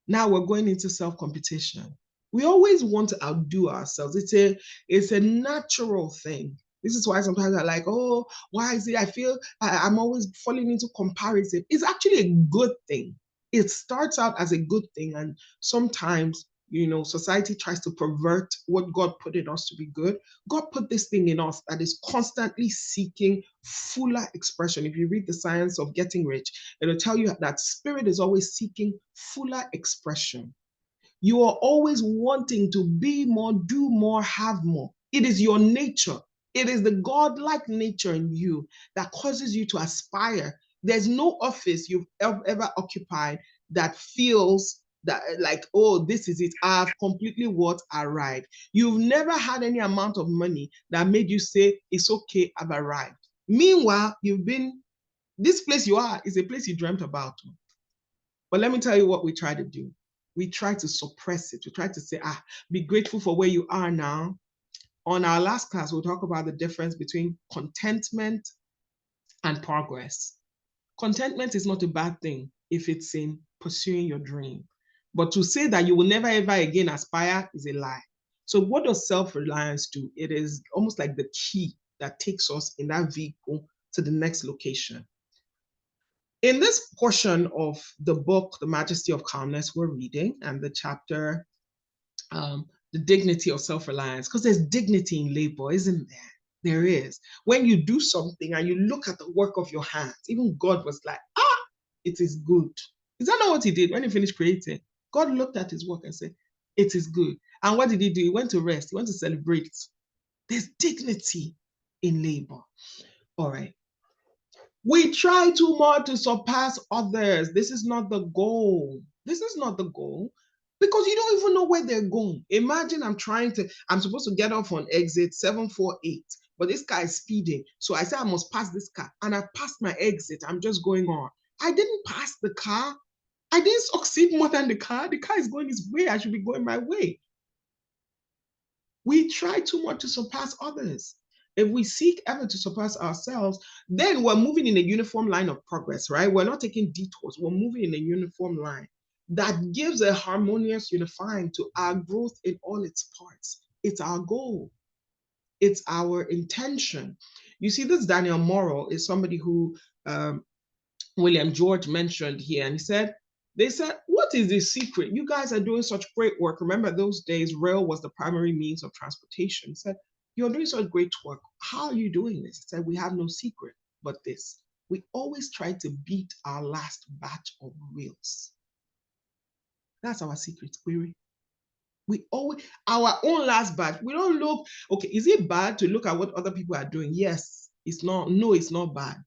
now we're going into self-competition. We always want to outdo ourselves. It's a natural thing. This is why sometimes I like, oh, why is it? I feel I'm always falling into comparison. It's actually a good thing. It starts out as a good thing, and sometimes society tries to pervert what God put in us to be good. God put this thing in us that is constantly seeking fuller expression. If you read The Science of Getting Rich, it'll tell you that spirit is always seeking fuller expression. You are always wanting to be more, do more, have more. It is your nature. It is the godlike nature in you that causes you to aspire. There's no office you've ever occupied that feels that like, oh, this is it. I've completely arrived. You've never had any amount of money that made you say, it's okay, I've arrived. Meanwhile, this place you are is a place you dreamt about. But let me tell you what we try to do. We try to suppress it. We try to say, be grateful for where you are now. On our last class, we'll talk about the difference between contentment and progress. Contentment is not a bad thing if it's in pursuing your dream. But to say that you will never ever again aspire is a lie. So what does self-reliance do? It is almost like the key that takes us in that vehicle to the next location. In this portion of the book, The Majesty of Calmness, we're reading, and the chapter, The Dignity of Self-Reliance, because there's dignity in labor, isn't there? There is. When you do something and you look at the work of your hands, even God was like, it is good. Is that not what he did when he finished creating? God looked at his work and said, it is good. And what did he do? He went to rest. He went to celebrate. There's dignity in labor. All right. We try too much to surpass others. This is not the goal. This is not the goal because you don't even know where they're going. Imagine I'm supposed to get off on exit 748, but this car is speeding. So I say I must pass this car and I passed my exit. I'm just going on. I didn't pass the car. I didn't succeed more than the car. The car is going its way. I should be going my way. We try too much to surpass others. If we seek ever to surpass ourselves, then we're moving in a uniform line of progress, right? We're not taking detours. We're moving in a uniform line that gives a harmonious unifying to our growth in all its parts. It's our goal. It's our intention. You see, this Daniel Morrow is somebody who William George mentioned here, and they said, what is the secret? You guys are doing such great work. Remember those days, rail was the primary means of transportation. He said, you're doing such great work. How are you doing this? He said, we have no secret but this. We always try to beat our last batch of reels. That's our secret, query. We always, our own last batch, we don't look, okay, is it bad to look at what other people are doing? Yes, it's not, no, it's not bad.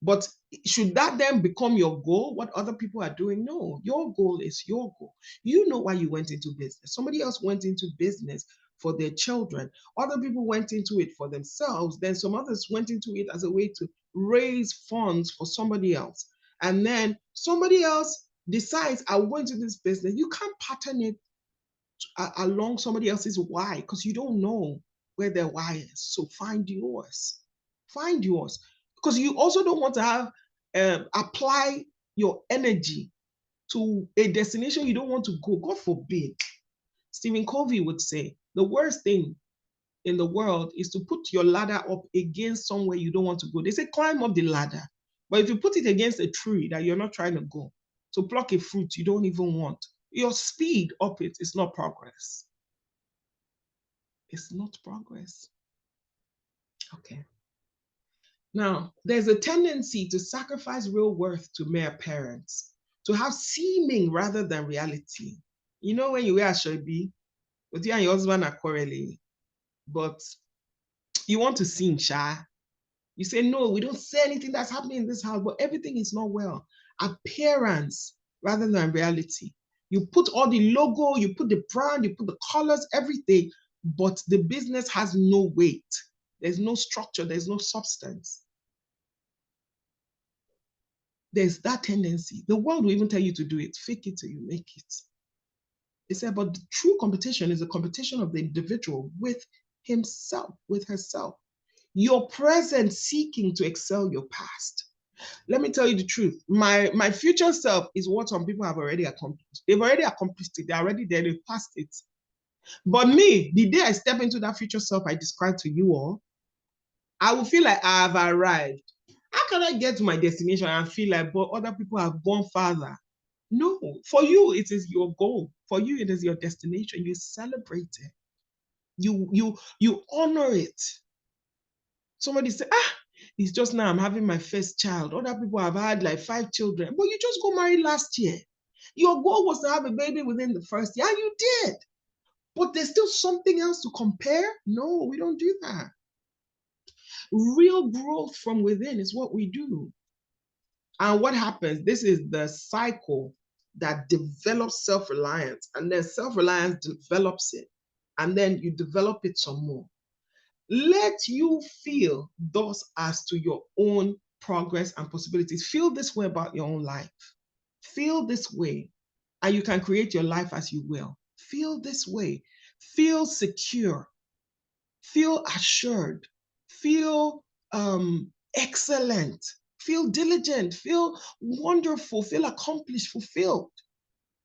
But should that then become your goal, what other people are doing? No, your goal is your goal. You know why you went into business. Somebody else went into business for their children. Other people went into it for themselves. Then some others went into it as a way to raise funds for somebody else. And then somebody else decides, I went into this business. You can't pattern it along somebody else's why because you don't know where their why is. So find yours. Find yours. Because you also don't want to have apply your energy to a destination you don't want to go. God forbid. Stephen Covey would say, the worst thing in the world is to put your ladder up against somewhere you don't want to go. They say climb up the ladder. But if you put it against a tree that you're not trying to go, to pluck a fruit you don't even want, your speed up it is not progress. It's not progress. Okay. Now, there's a tendency to sacrifice real worth to mere appearance. to have seeming rather than reality. You know, when you wear a shobi, but you and your husband are quarreling, but you want to sing, Sha. You say, no, we don't say anything that's happening in this house, but everything is not well. Appearance rather than reality. You put all the logo, you put the brand, you put the colors, everything, but the business has no weight. There's no structure, there's no substance. There's that tendency. The world will even tell you to do it. Fake it till you make it. It's about the true competition is a competition of the individual with himself, with herself. Your present seeking to excel your past. Let me tell you the truth. My future self is what some people have already accomplished. They've already accomplished it. They're already there. They've passed it. But me, the day I step into that future self I described to you all, I will feel like I have arrived. How can I get to my destination and feel like, but other people have gone farther? No, for you, it is your goal. For you, it is your destination. You celebrate it. You honor it. Somebody say, it's just now I'm having my first child. Other people have had like 5 children, but you just got married last year. Your goal was to have a baby within the first year. You did. But there's still something else to compare? No, we don't do that. Real growth from within is what we do. And what happens? This is the cycle that develops self-reliance, and then self-reliance develops it, and then you develop it some more. Let you feel thus as to your own progress and possibilities. Feel this way about your own life. Feel this way, and you can create your life as you will. Feel this way. Feel secure. Feel assured. Feel excellent. Feel diligent. Feel wonderful. Feel accomplished, fulfilled.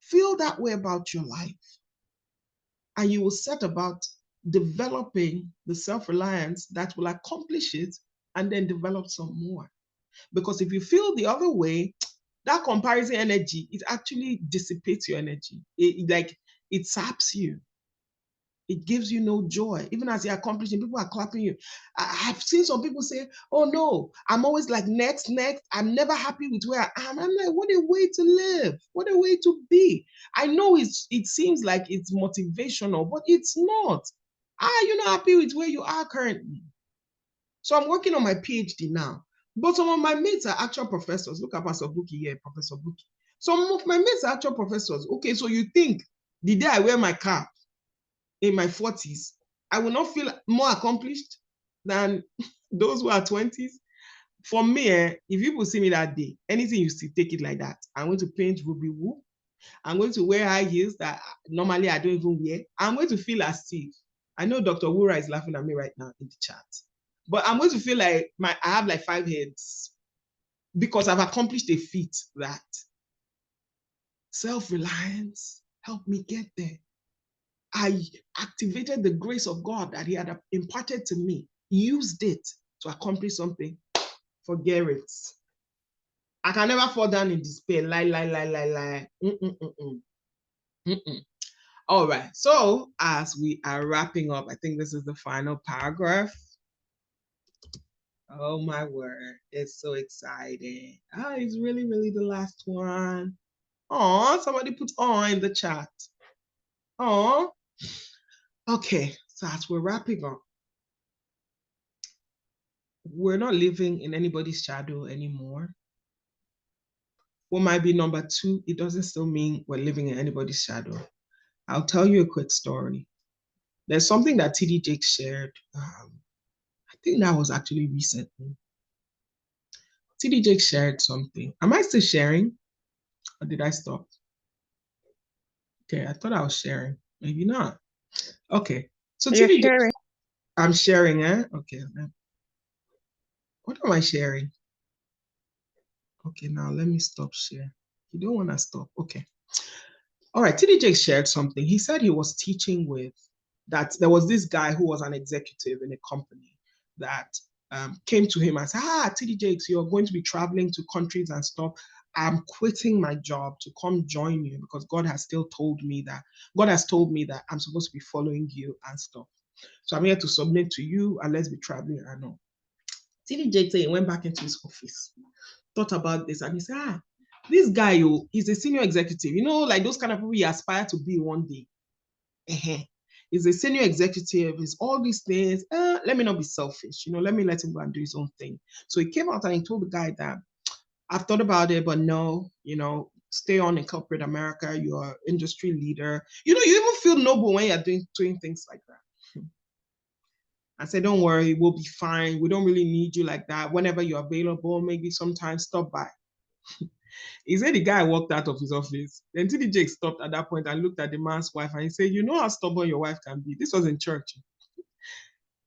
Feel that way about your life. And you will set about developing the self-reliance that will accomplish it and then develop some more. Because if you feel the other way, that comparison energy, it actually dissipates your energy. It saps you. It gives you no joy. Even as you're accomplishing, people are clapping you. I've seen some people say, oh no, I'm always like next. I'm never happy with where I am. I'm like, what a way to live. What a way to be. I know it seems like it's motivational, but it's not. You're not happy with where you are currently. So I'm working on my PhD now. But some of my mates are actual professors. Look at Pastor Buki here, Professor Buki. Some of my mates are actual professors. Okay, so you think the day I wear my cap in my 40s, I will not feel more accomplished than those who are 20s? For me, if people see me that day, anything you see, take it like that. I'm going to paint Ruby Woo. I'm going to wear high heels that normally I don't even wear. I'm going to feel as if, I know Dr. Wura is laughing at me right now in the chat, but I'm going to feel like I have like 5 heads because I've accomplished a feat that self-reliance helped me get there. I activated the grace of God that he had imparted to me, used it to accomplish something. Forget it. I can never fall down in despair. Lie. All right. So as we are wrapping up, I think this is the final paragraph. Oh my word. It's so exciting. It's really, really the last one. Oh, somebody put on in the chat. Oh. Okay. So as we're wrapping up, we're not living in anybody's shadow anymore. What might be number 2, it doesn't still mean we're living in anybody's shadow. I'll tell you a quick story. There's something that TD Jakes shared. I think that was actually recently. TD Jakes shared something. Am I still sharing? Or did I stop? Okay, I thought I was sharing. Maybe not. Okay. So TD Jakes, I'm sharing, eh? Okay. What am I sharing? Okay, now let me stop share. You don't want to stop. Okay. All right, TD Jakes shared something. He said he was teaching with that there was this guy who was an executive in a company that came to him and said, TD Jakes, you're going to be traveling to countries and stuff. I'm quitting my job to come join you because God has told me that I'm supposed to be following you and stuff. So I'm here to submit to you and let's be traveling and all. TD Jakes said he went back into his office, thought about this, and he said, This guy, he's a senior executive. You know, like those kind of people you aspire to be one day. He's a senior executive. He's all these things. Let me not be selfish. You know, let me let him go and do his own thing. So he came out and he told the guy that I've thought about it, but no, you know, stay on in corporate America. You're an industry leader. You know, you even feel noble when you're doing things like that. I said, don't worry, we'll be fine. We don't really need you like that. Whenever you're available, maybe sometimes stop by. He said the guy walked out of his office. Then TD Jake stopped at that point and looked at the man's wife and he said, you know how stubborn your wife can be. This was in church.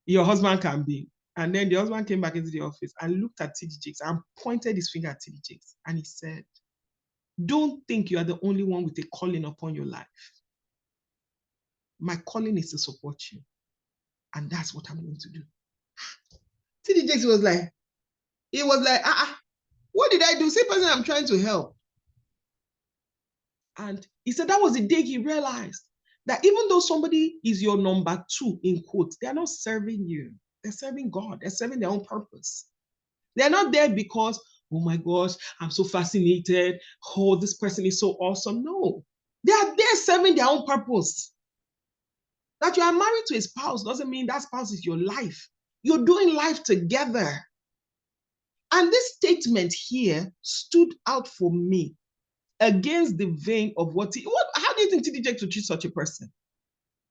Your husband can be. And then the husband came back into the office and looked at TD Jakes and pointed his finger at TD Jakes. And he said, don't think you are the only one with a calling upon your life. My calling is to support you. And that's what I'm going to do. TD Jakes was like, what did I do? Same person I'm trying to help. And he said that was the day he realized that even though somebody is your number two, in quotes, they're not serving you. They're serving God. They're serving their own purpose. They're not there because, oh my gosh, I'm so fascinated. Oh, this person is so awesome. No, they are there serving their own purpose. That you are married to a spouse doesn't mean that spouse is your life. You're doing life together. And this statement here stood out for me against the vein of how do you think TD Jakes would treat such a person?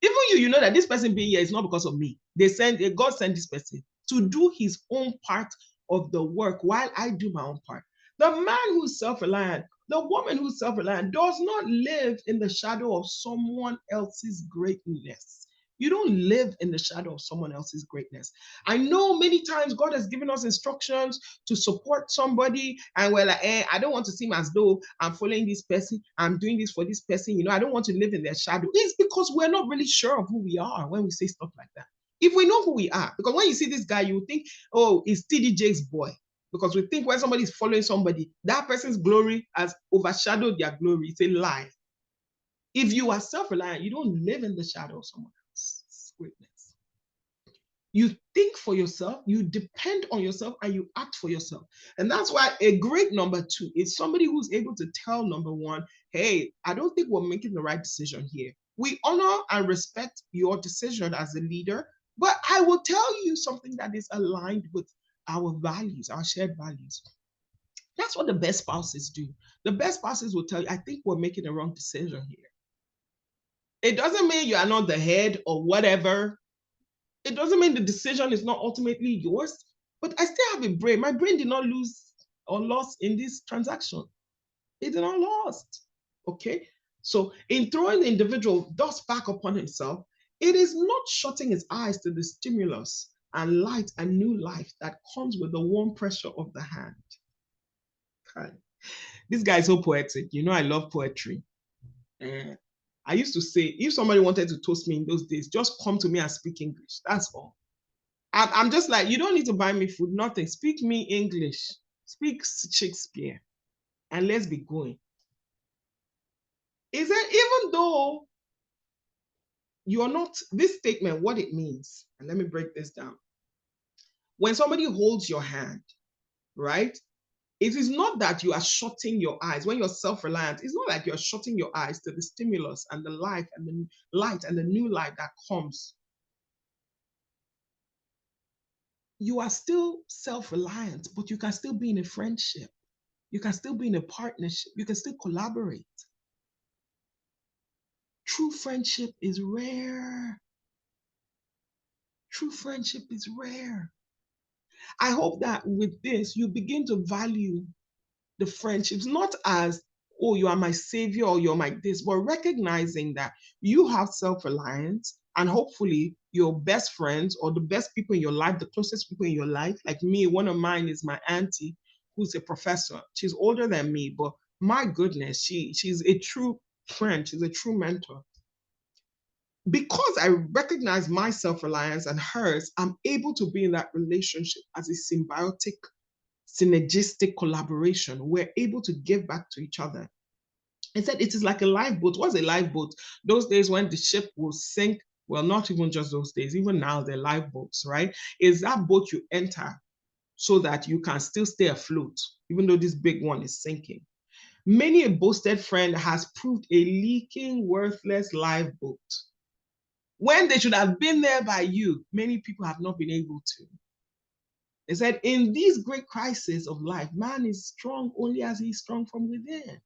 Even you know that this person being here is not because of me. God sent this person to do his own part of the work while I do my own part. The man who's self-reliant, the woman who's self-reliant does not live in the shadow of someone else's greatness. You don't live in the shadow of someone else's greatness. I know many times God has given us instructions to support somebody, and we're like, I don't want to seem as though I'm following this person, I'm doing this for this person, you know, I don't want to live in their shadow. It's because we're not really sure of who we are when we say stuff like that. If we know who we are, because when you see this guy, you think, oh, it's TD Jakes' boy. Because we think when somebody is following somebody, that person's glory has overshadowed their glory. It's a lie. If you are self-reliant, you don't live in the shadow of someone else's greatness. You think for yourself, you depend on yourself, and you act for yourself. And that's why a great number two is somebody who's able to tell number one, hey, I don't think we're making the right decision here. We honor and respect your decision as a leader, but I will tell you something that is aligned with our values, our shared values. That's what the best spouses do. The best spouses will tell you, I think we're making the wrong decision here. It doesn't mean you are not the head or whatever. It doesn't mean the decision is not ultimately yours, but I still have a brain. My brain did not lose or lost in this transaction. It did not lost. Okay. So in throwing the individual dust back upon himself, it is not shutting his eyes to the stimulus and light and new life that comes with the warm pressure of the hand. Okay. This guy is so poetic. You know, I love poetry. I used to say, if somebody wanted to toast me in those days, just come to me and speak English. That's all. I'm just like, you don't need to buy me food, nothing. Speak me English. Speak Shakespeare. And let's be going. Is that even though you're not, this statement, what it means, and let me break this down. When somebody holds your hand, right? It is not that you are shutting your eyes. When you're self-reliant, it's not like you're shutting your eyes to the stimulus and the life and the light and the new life that comes. You are still self-reliant, but you can still be in a friendship. You can still be in a partnership. You can still collaborate. True friendship is rare. True friendship is rare. I hope that with this, you begin to value the friendships, not as, oh, you are my savior or you're my this, but recognizing that you have self-reliance and hopefully your best friends or the best people in your life, the closest people in your life, like me, one of mine is my auntie, who's a professor. She's older than me, but my goodness, she's a true friend. She's a true mentor. Because I recognize my self-reliance and hers, I'm able to be in that relationship as a symbiotic, synergistic collaboration. We're able to give back to each other. I said it is like a lifeboat. What's a lifeboat? Those days when the ship will sink, well, not even just those days, even now they're lifeboats, right? Is that boat you enter so that you can still stay afloat, even though this big one is sinking. Many a boasted friend has proved a leaking, worthless lifeboat. When they should have been there by you, many people have not been able to. They said, in these great crises of life, man is strong only as he's strong from within.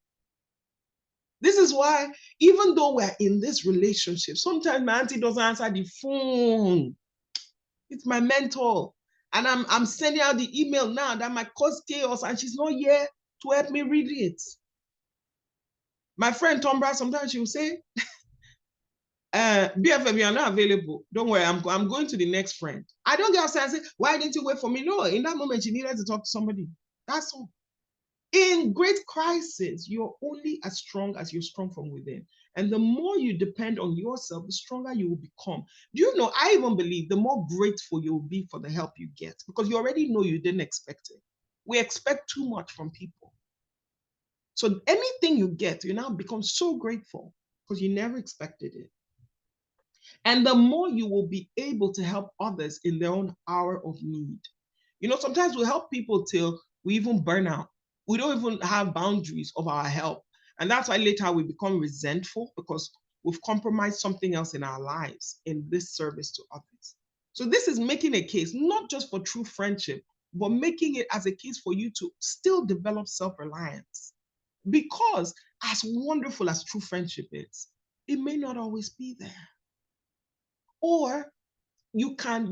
This is why, even though we're in this relationship, sometimes my auntie doesn't answer the phone. It's my mentor. And I'm sending out the email now that might cause chaos, and she's not here to help me read it. My friend Tombra, sometimes she will say, BFF, you are not available. Don't worry, I'm going to the next friend. I don't get upset and say, why didn't you wait for me? No, in that moment, she needed to talk to somebody. That's all. In great crisis, you're only as strong as you're strong from within. And the more you depend on yourself, the stronger you will become. Do you know, I even believe the more grateful you will be for the help you get, because you already know you didn't expect it. We expect too much from people. So anything you get, you now become so grateful because you never expected it. And the more you will be able to help others in their own hour of need. You know, sometimes we help people till we even burn out. We don't even have boundaries of our help. And that's why later we become resentful because we've compromised something else in our lives in this service to others. So this is making a case, not just for true friendship, but making it as a case for you to still develop self-reliance. Because as wonderful as true friendship is, it may not always be there. Or you can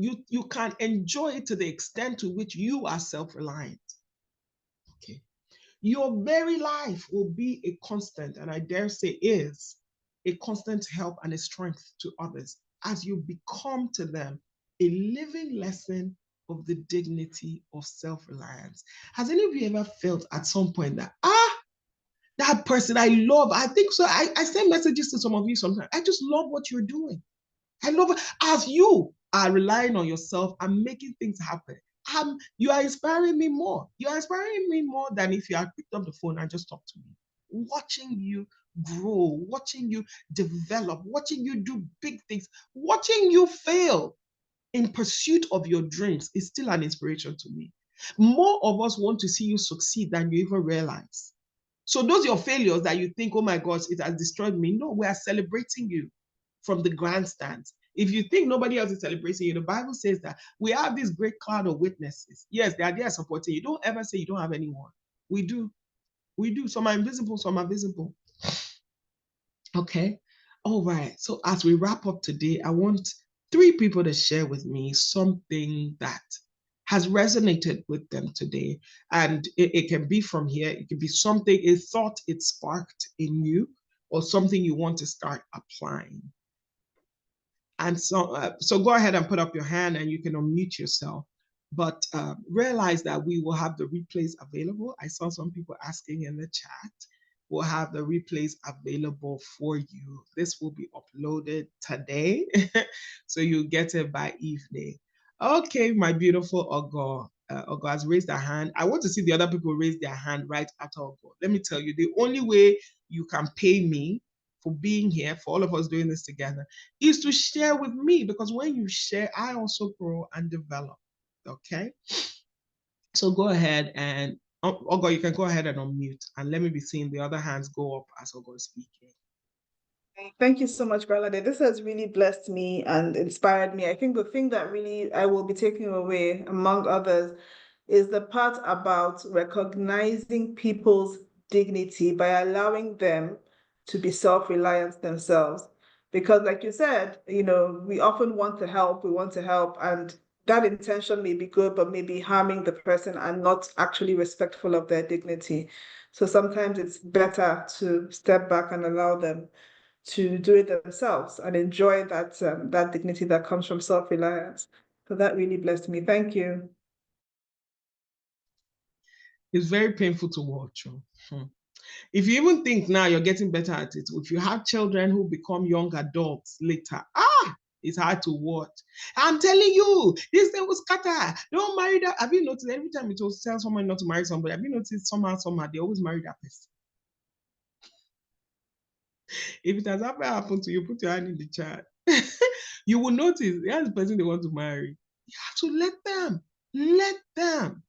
enjoy it to the extent to which you are self-reliant. Okay. Your very life will be a constant, and I dare say is a constant help and a strength to others as you become to them a living lesson of the dignity of self-reliance. Has any of you ever felt at some point that, that person I love, I think so, I send messages to some of you sometimes, I just love what you're doing. I love it. As you are relying on yourself and making things happen, you are inspiring me more. You are inspiring me more than if you had picked up the phone and just talked to me. Watching you grow, watching you develop, watching you do big things, watching you fail in pursuit of your dreams is still an inspiration to me. More of us want to see you succeed than you even realize. So those your failures that you think, oh my gosh, it has destroyed me. No, we are celebrating you from the grandstands. If you think nobody else is celebrating you, the Bible says that we have this great cloud of witnesses. Yes, they are there supporting you. Don't ever say you don't have anyone. We do. We do. Some are invisible, some are visible. Okay. All right. So as we wrap up today, I want 3 people to share with me something that has resonated with them today. And it can be from here. It can be something, a thought it sparked in you, or something you want to start applying. And so go ahead and put up your hand and you can unmute yourself. But realize that we will have the replays available. I saw some people asking in the chat. We'll have the replays available for you. This will be uploaded today, so you'll get it by evening. Okay, my beautiful Ogo. Ogo has raised her hand. I want to see the other people raise their hand right after Ogo. Let me tell you, the only way you can pay me for being here, for all of us doing this together, is to share with me, because when you share, I also grow and develop. Okay? So go ahead and, Ogo, you can go ahead and unmute, and let me be seeing the other hands go up as Ogo is speaking. Thank you so much, Bralade. This has really blessed me and inspired me. I think the thing that really I will be taking away, among others, is the part about recognizing people's dignity by allowing them to be self-reliant themselves. Because like you said, we often want to help, and that intention may be good, but may be harming the person and not actually respectful of their dignity. So sometimes it's better to step back and allow them to do it themselves and enjoy that dignity that comes from self-reliance. So that really blessed me. Thank you. It's very painful to watch. If you even think now you're getting better at it, if you have children who become young adults later, it's hard to watch. I'm telling you, this thing was scatter. Don't marry that. Have you noticed every time it will tell someone not to marry somebody? Have you noticed somehow they always marry that person? If it has ever happened to you, put your hand in the chat. You will notice that's the person they want to marry. You have to let them. Let them.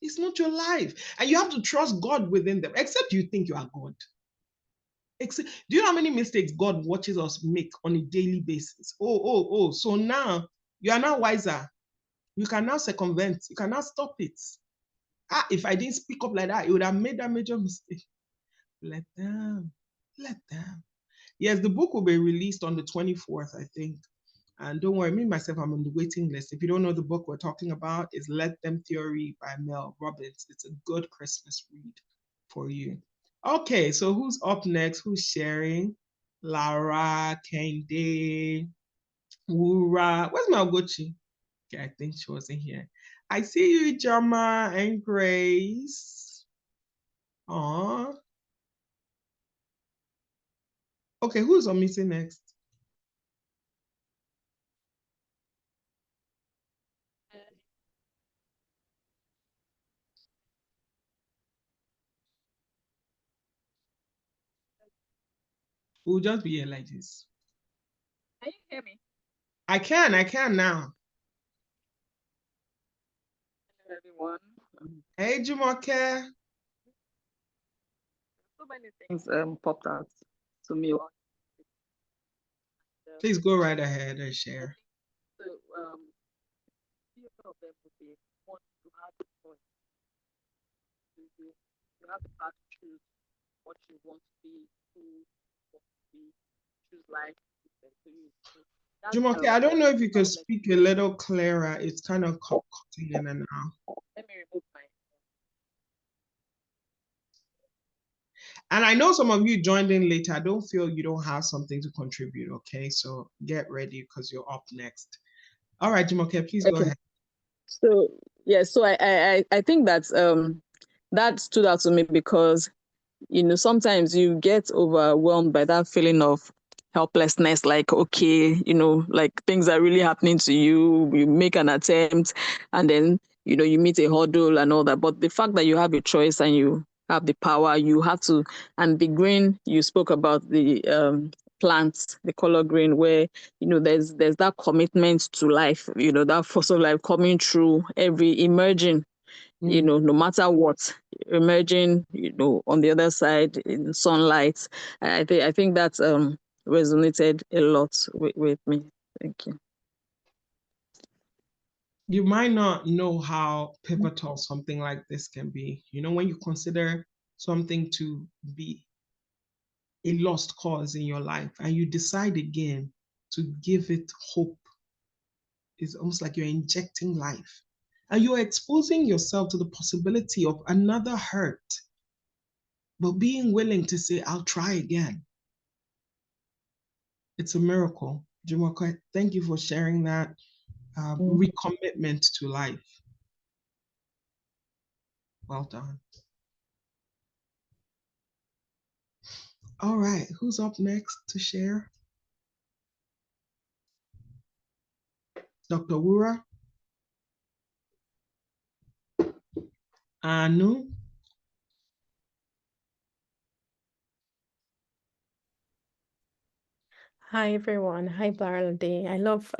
It's not your life. And you have to trust God within them, except you think you are God. Do you know how many mistakes God watches us make on a daily basis? Oh. So now you are now wiser. You can now circumvent. You can now stop it. If I didn't speak up like that, it would have made that major mistake. Let them. Let them. Yes, the book will be released on the 24th, I think. And don't worry, me myself, I'm on the waiting list. If you don't know the book we're talking about, is Let Them Theory by Mel Robbins. It's a good Christmas read for you. Okay, so who's up next? Who's sharing? Lara, Kende, Wura. Where's Malgochi? Okay, I think she wasn't here. I see you, Jama and Grace. Aww. Okay, who's on meeting next? We'll just be here like this. Can you hear me? I can now. Hello, everyone. Hey, Jumoke. So many things popped out to me. Please go right ahead and share. So, few of them would be one, you have the choice. You have the power to choose what you want to be, who you want to be, choose life. So Jumoke, I don't know if you could speak a little clearer. It's kind of cutting in and out. Let me remove my. And I know some of you joined in later. I don't feel you don't have something to contribute, okay? So get ready because you're up next. All right, Jumoke, please go ahead. So so I think that stood out to me because sometimes you get overwhelmed by that feeling of helplessness, like, okay, like things are really happening to you, you make an attempt and then you meet a hurdle and all that. But the fact that you have a choice and you have the power, you have to. And the green, you spoke about the plants, the color green, where there's that commitment to life, that force of life coming through, every emerging, no matter what, emerging, on the other side in sunlight. I think that resonated a lot with me. Thank you. You might not know how pivotal something like this can be. When you consider something to be a lost cause in your life and you decide again to give it hope, it's almost like you're injecting life and you're exposing yourself to the possibility of another hurt, but being willing to say, I'll try again. It's a miracle. Jumoke, thank you for sharing that recommitment to life. Well done. All right, who's up next to share? Dr. Wura? Anu? Hi everyone. Hi Baralde. I love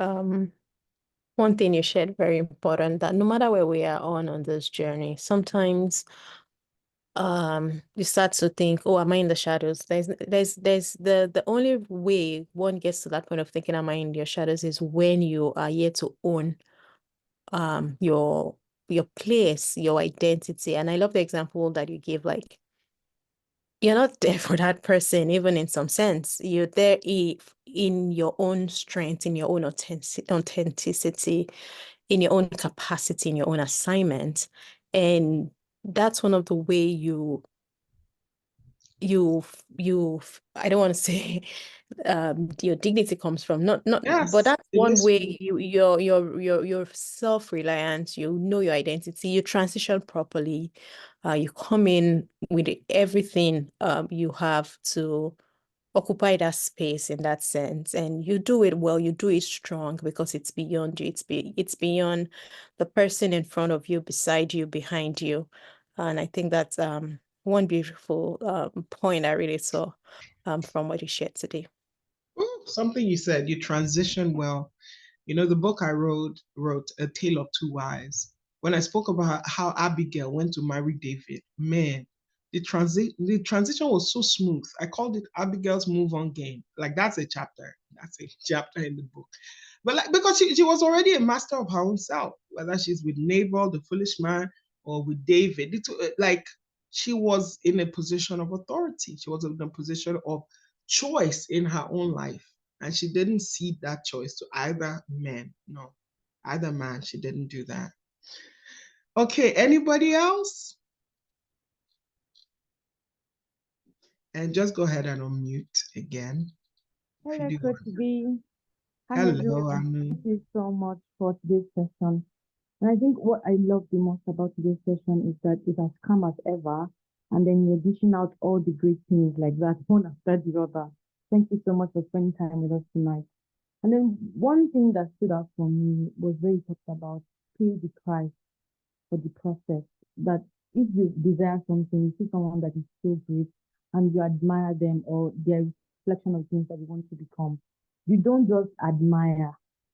one thing you shared, very important, that no matter where we are on this journey, sometimes you start to think, oh, am I in the shadows? There's the only way one gets to that point of thinking, am I in your shadows, is when you are yet to own your place, your identity. And I love the example that you gave, like, you're not there for that person, even in some sense. You're there in your own strength, in your own authenticity, in your own capacity, in your own assignment. And that's one of the way you I don't want to say your dignity comes from, not Yes, but that's one way true. you're self-reliant, your identity, you transition properly, you come in with everything, you have to occupy that space in that sense, and you do it well, you do it strong, because it's beyond you, it's beyond the person in front of you, beside you, behind you. And I think that's one beautiful point I really saw from what you shared today. Ooh, something you said, you transition well. The book I wrote, A Tale of Two Wives, when I spoke about how Abigail went to marry David, man, the transition was so smooth. I called it Abigail's move on game. Like that's a chapter. That's a chapter in the book. But like, because she was already a master of her own self, whether she's with Nabal, the foolish man, or with David. Like she was in a position of authority. She was in a position of choice in her own life. And she didn't cede that choice to either man. No, either man. She didn't do that. Okay, anybody else? And just go ahead and unmute again. Hello, Coach V. Hi, Hello, everyone. Anu. Thank you so much for today's session. And I think what I love the most about today's session is that it has come as ever, and then you're dishing out all the great things like that, one after the other. Thank you so much for spending time with us tonight. And then one thing that stood out for me was where you talked about pay the price for the process. That if you desire something, you see someone that is so great and you admire them or their reflection of things that you want to become, you don't just admire,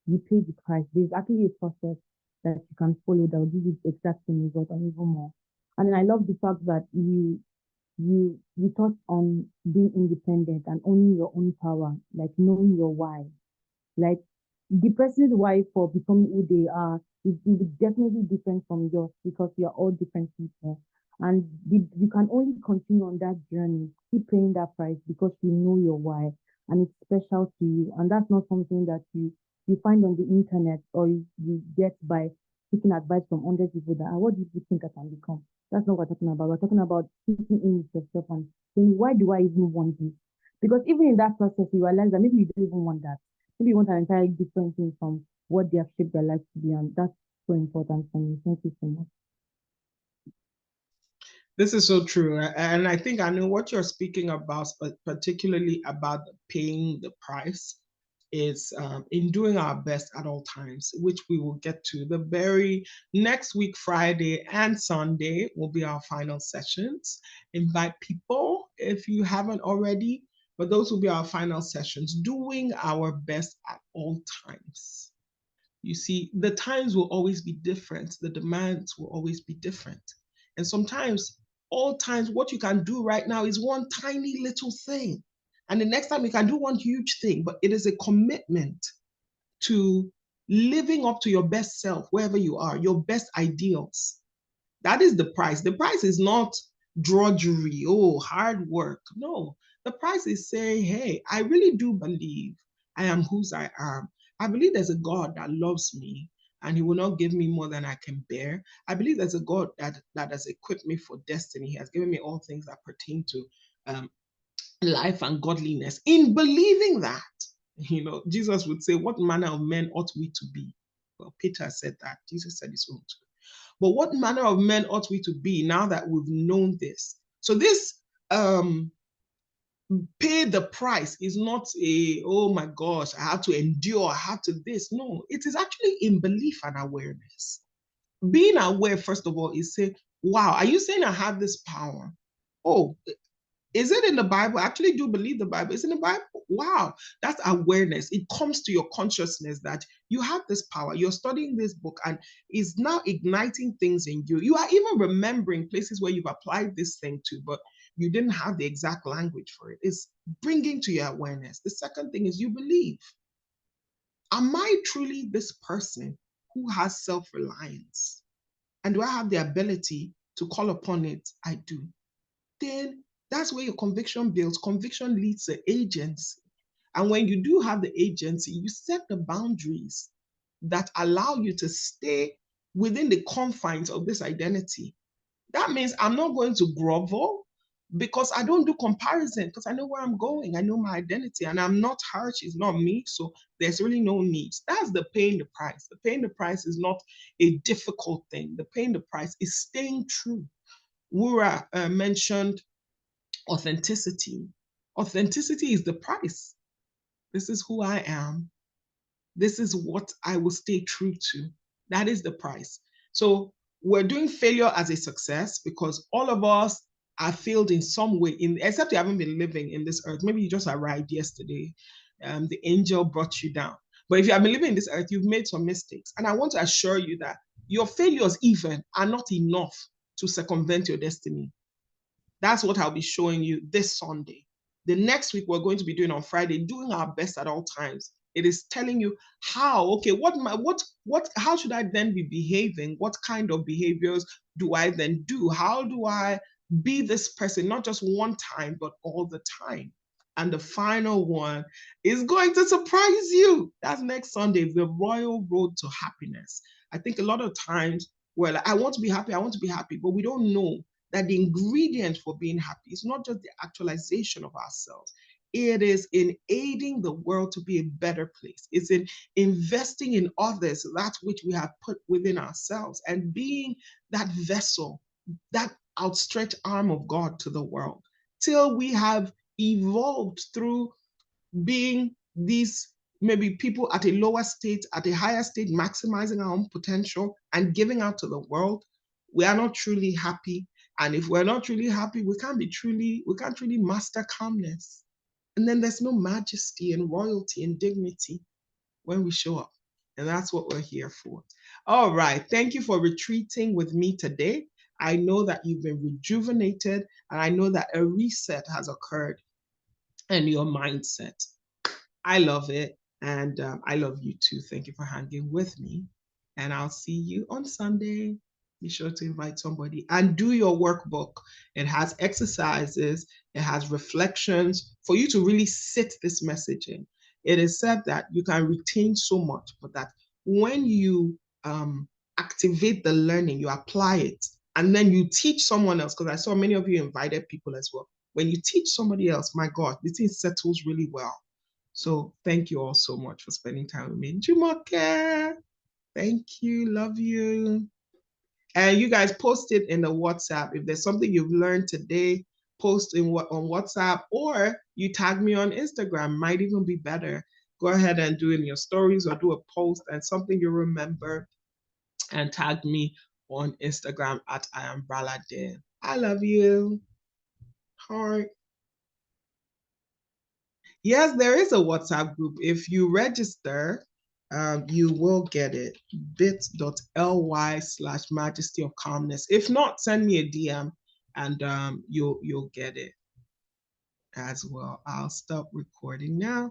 you pay the price. There's actually a process that you can follow that will give you the exact same result and even more. And then I love the fact that you touched on being independent and owning your own power, like knowing your why. Like the person's why for becoming who they are is definitely different from yours because we are all different people. And you can only continue on that journey, keep paying that price because you know your why and it's special to you. And that's not something that you find on the internet or you get by taking advice from 100 people that, what do you think I can become? That's not what we're talking about. We're talking about thinking in yourself and saying, why do I even want this? Because even in that process, you realize that maybe you don't even want that. Maybe you want an entirely different thing from what they have shaped their life to be. And that's so important for me. Thank you so much. This is so true. And I think I know what you're speaking about, particularly about paying the price, is in doing our best at all times, which we will get to. The very next week, Friday and Sunday, will be our final sessions. Invite people if you haven't already, but those will be our final sessions, doing our best at all times. You see, the times will always be different. The demands will always be different. And sometimes, all times, what you can do right now is one tiny little thing. And the next time you can do one huge thing, but it is a commitment to living up to your best self, wherever you are, your best ideals. That is the price. The price is not drudgery, hard work. No, the price is saying, hey, I really do believe I am whose I am. I believe there's a God that loves me and he will not give me more than I can bear. I believe there's a God that has equipped me for destiny. He has given me all things that pertain to life and godliness. In believing that, Jesus would say, what manner of men ought we to be? Well, Peter said that. Jesus said his own too. But what manner of men ought we to be now that we've known this? So this pay the price is not oh my gosh, I have to endure, I have to this. No, it is actually in belief and awareness. Being aware, first of all, is say, wow, are you saying I have this power? Oh, is it in the Bible? I actually do believe the Bible. It's in the Bible. Wow, that's awareness. It comes to your consciousness that you have this power. You're studying this book and it's now igniting things in you. You are even remembering places where you've applied this thing to, but you didn't have the exact language for it. It's bringing to your awareness. The second thing is you believe. Am I truly this person who has self-reliance? And do I have the ability to call upon it? I do. Then that's where your conviction builds. Conviction leads to agency. And when you do have the agency, you set the boundaries that allow you to stay within the confines of this identity. That means I'm not going to grovel because I don't do comparison because I know where I'm going. I know my identity and I'm not harsh. It's not me. So there's really no need. That's the paying the price. The paying the price is not a difficult thing. The paying the price is staying true. Wura mentioned authenticity. Authenticity is the price. This is who I am. This is what I will stay true to. That is the price. So we're doing failure as a success because all of us are failed in some way, except you haven't been living in this earth. Maybe you just arrived yesterday. The angel brought you down. But if you have been living in this earth, you've made some mistakes. And I want to assure you that your failures even are not enough to circumvent your destiny. That's what I'll be showing you this Sunday. The next week we're going to be doing on Friday, doing our best at all times. It is telling you how, okay, how should I then be behaving? What kind of behaviors do I then do? How do I be this person, not just one time, but all the time? And the final one is going to surprise you. That's next Sunday, the Royal Road to Happiness. I think a lot of times we're like, I want to be happy, but we don't know that the ingredient for being happy is not just the actualization of ourselves. It is in aiding the world to be a better place. It's in investing in others, that which we have put within ourselves, and being that vessel, that outstretched arm of God to the world, till we have evolved through being these maybe people at a lower state, at a higher state, maximizing our own potential and giving out to the world. We are not truly happy. And if we're not truly happy, we can't truly master calmness. And then there's no majesty and royalty and dignity when we show up. And that's what we're here for. All right. Thank you for retreating with me today. I know that you've been rejuvenated, and I know that a reset has occurred in your mindset. I love it. And I love you too. Thank you for hanging with me. And I'll see you on Sunday. Be sure to invite somebody and do your workbook. It has exercises, it has reflections for you to really sit this message in. It is said that you can retain so much, but that when you activate the learning, you apply it, and then you teach someone else, because I saw many of you invited people as well. When you teach somebody else, my God, this thing settles really well. So thank you all so much for spending time with me. Jumoke, thank you, love you. And you guys post it in the WhatsApp. If there's something you've learned today, post on WhatsApp, or you tag me on Instagram, might even be better. Go ahead and do it in your stories or do a post and something you remember, and tag me on Instagram at IamBralade. I love you. Heart. Yes, there is a WhatsApp group. If you register, you will get it. bit.ly/Majesty of Calmness. If not, send me a DM and you'll get it as well. I'll stop recording now.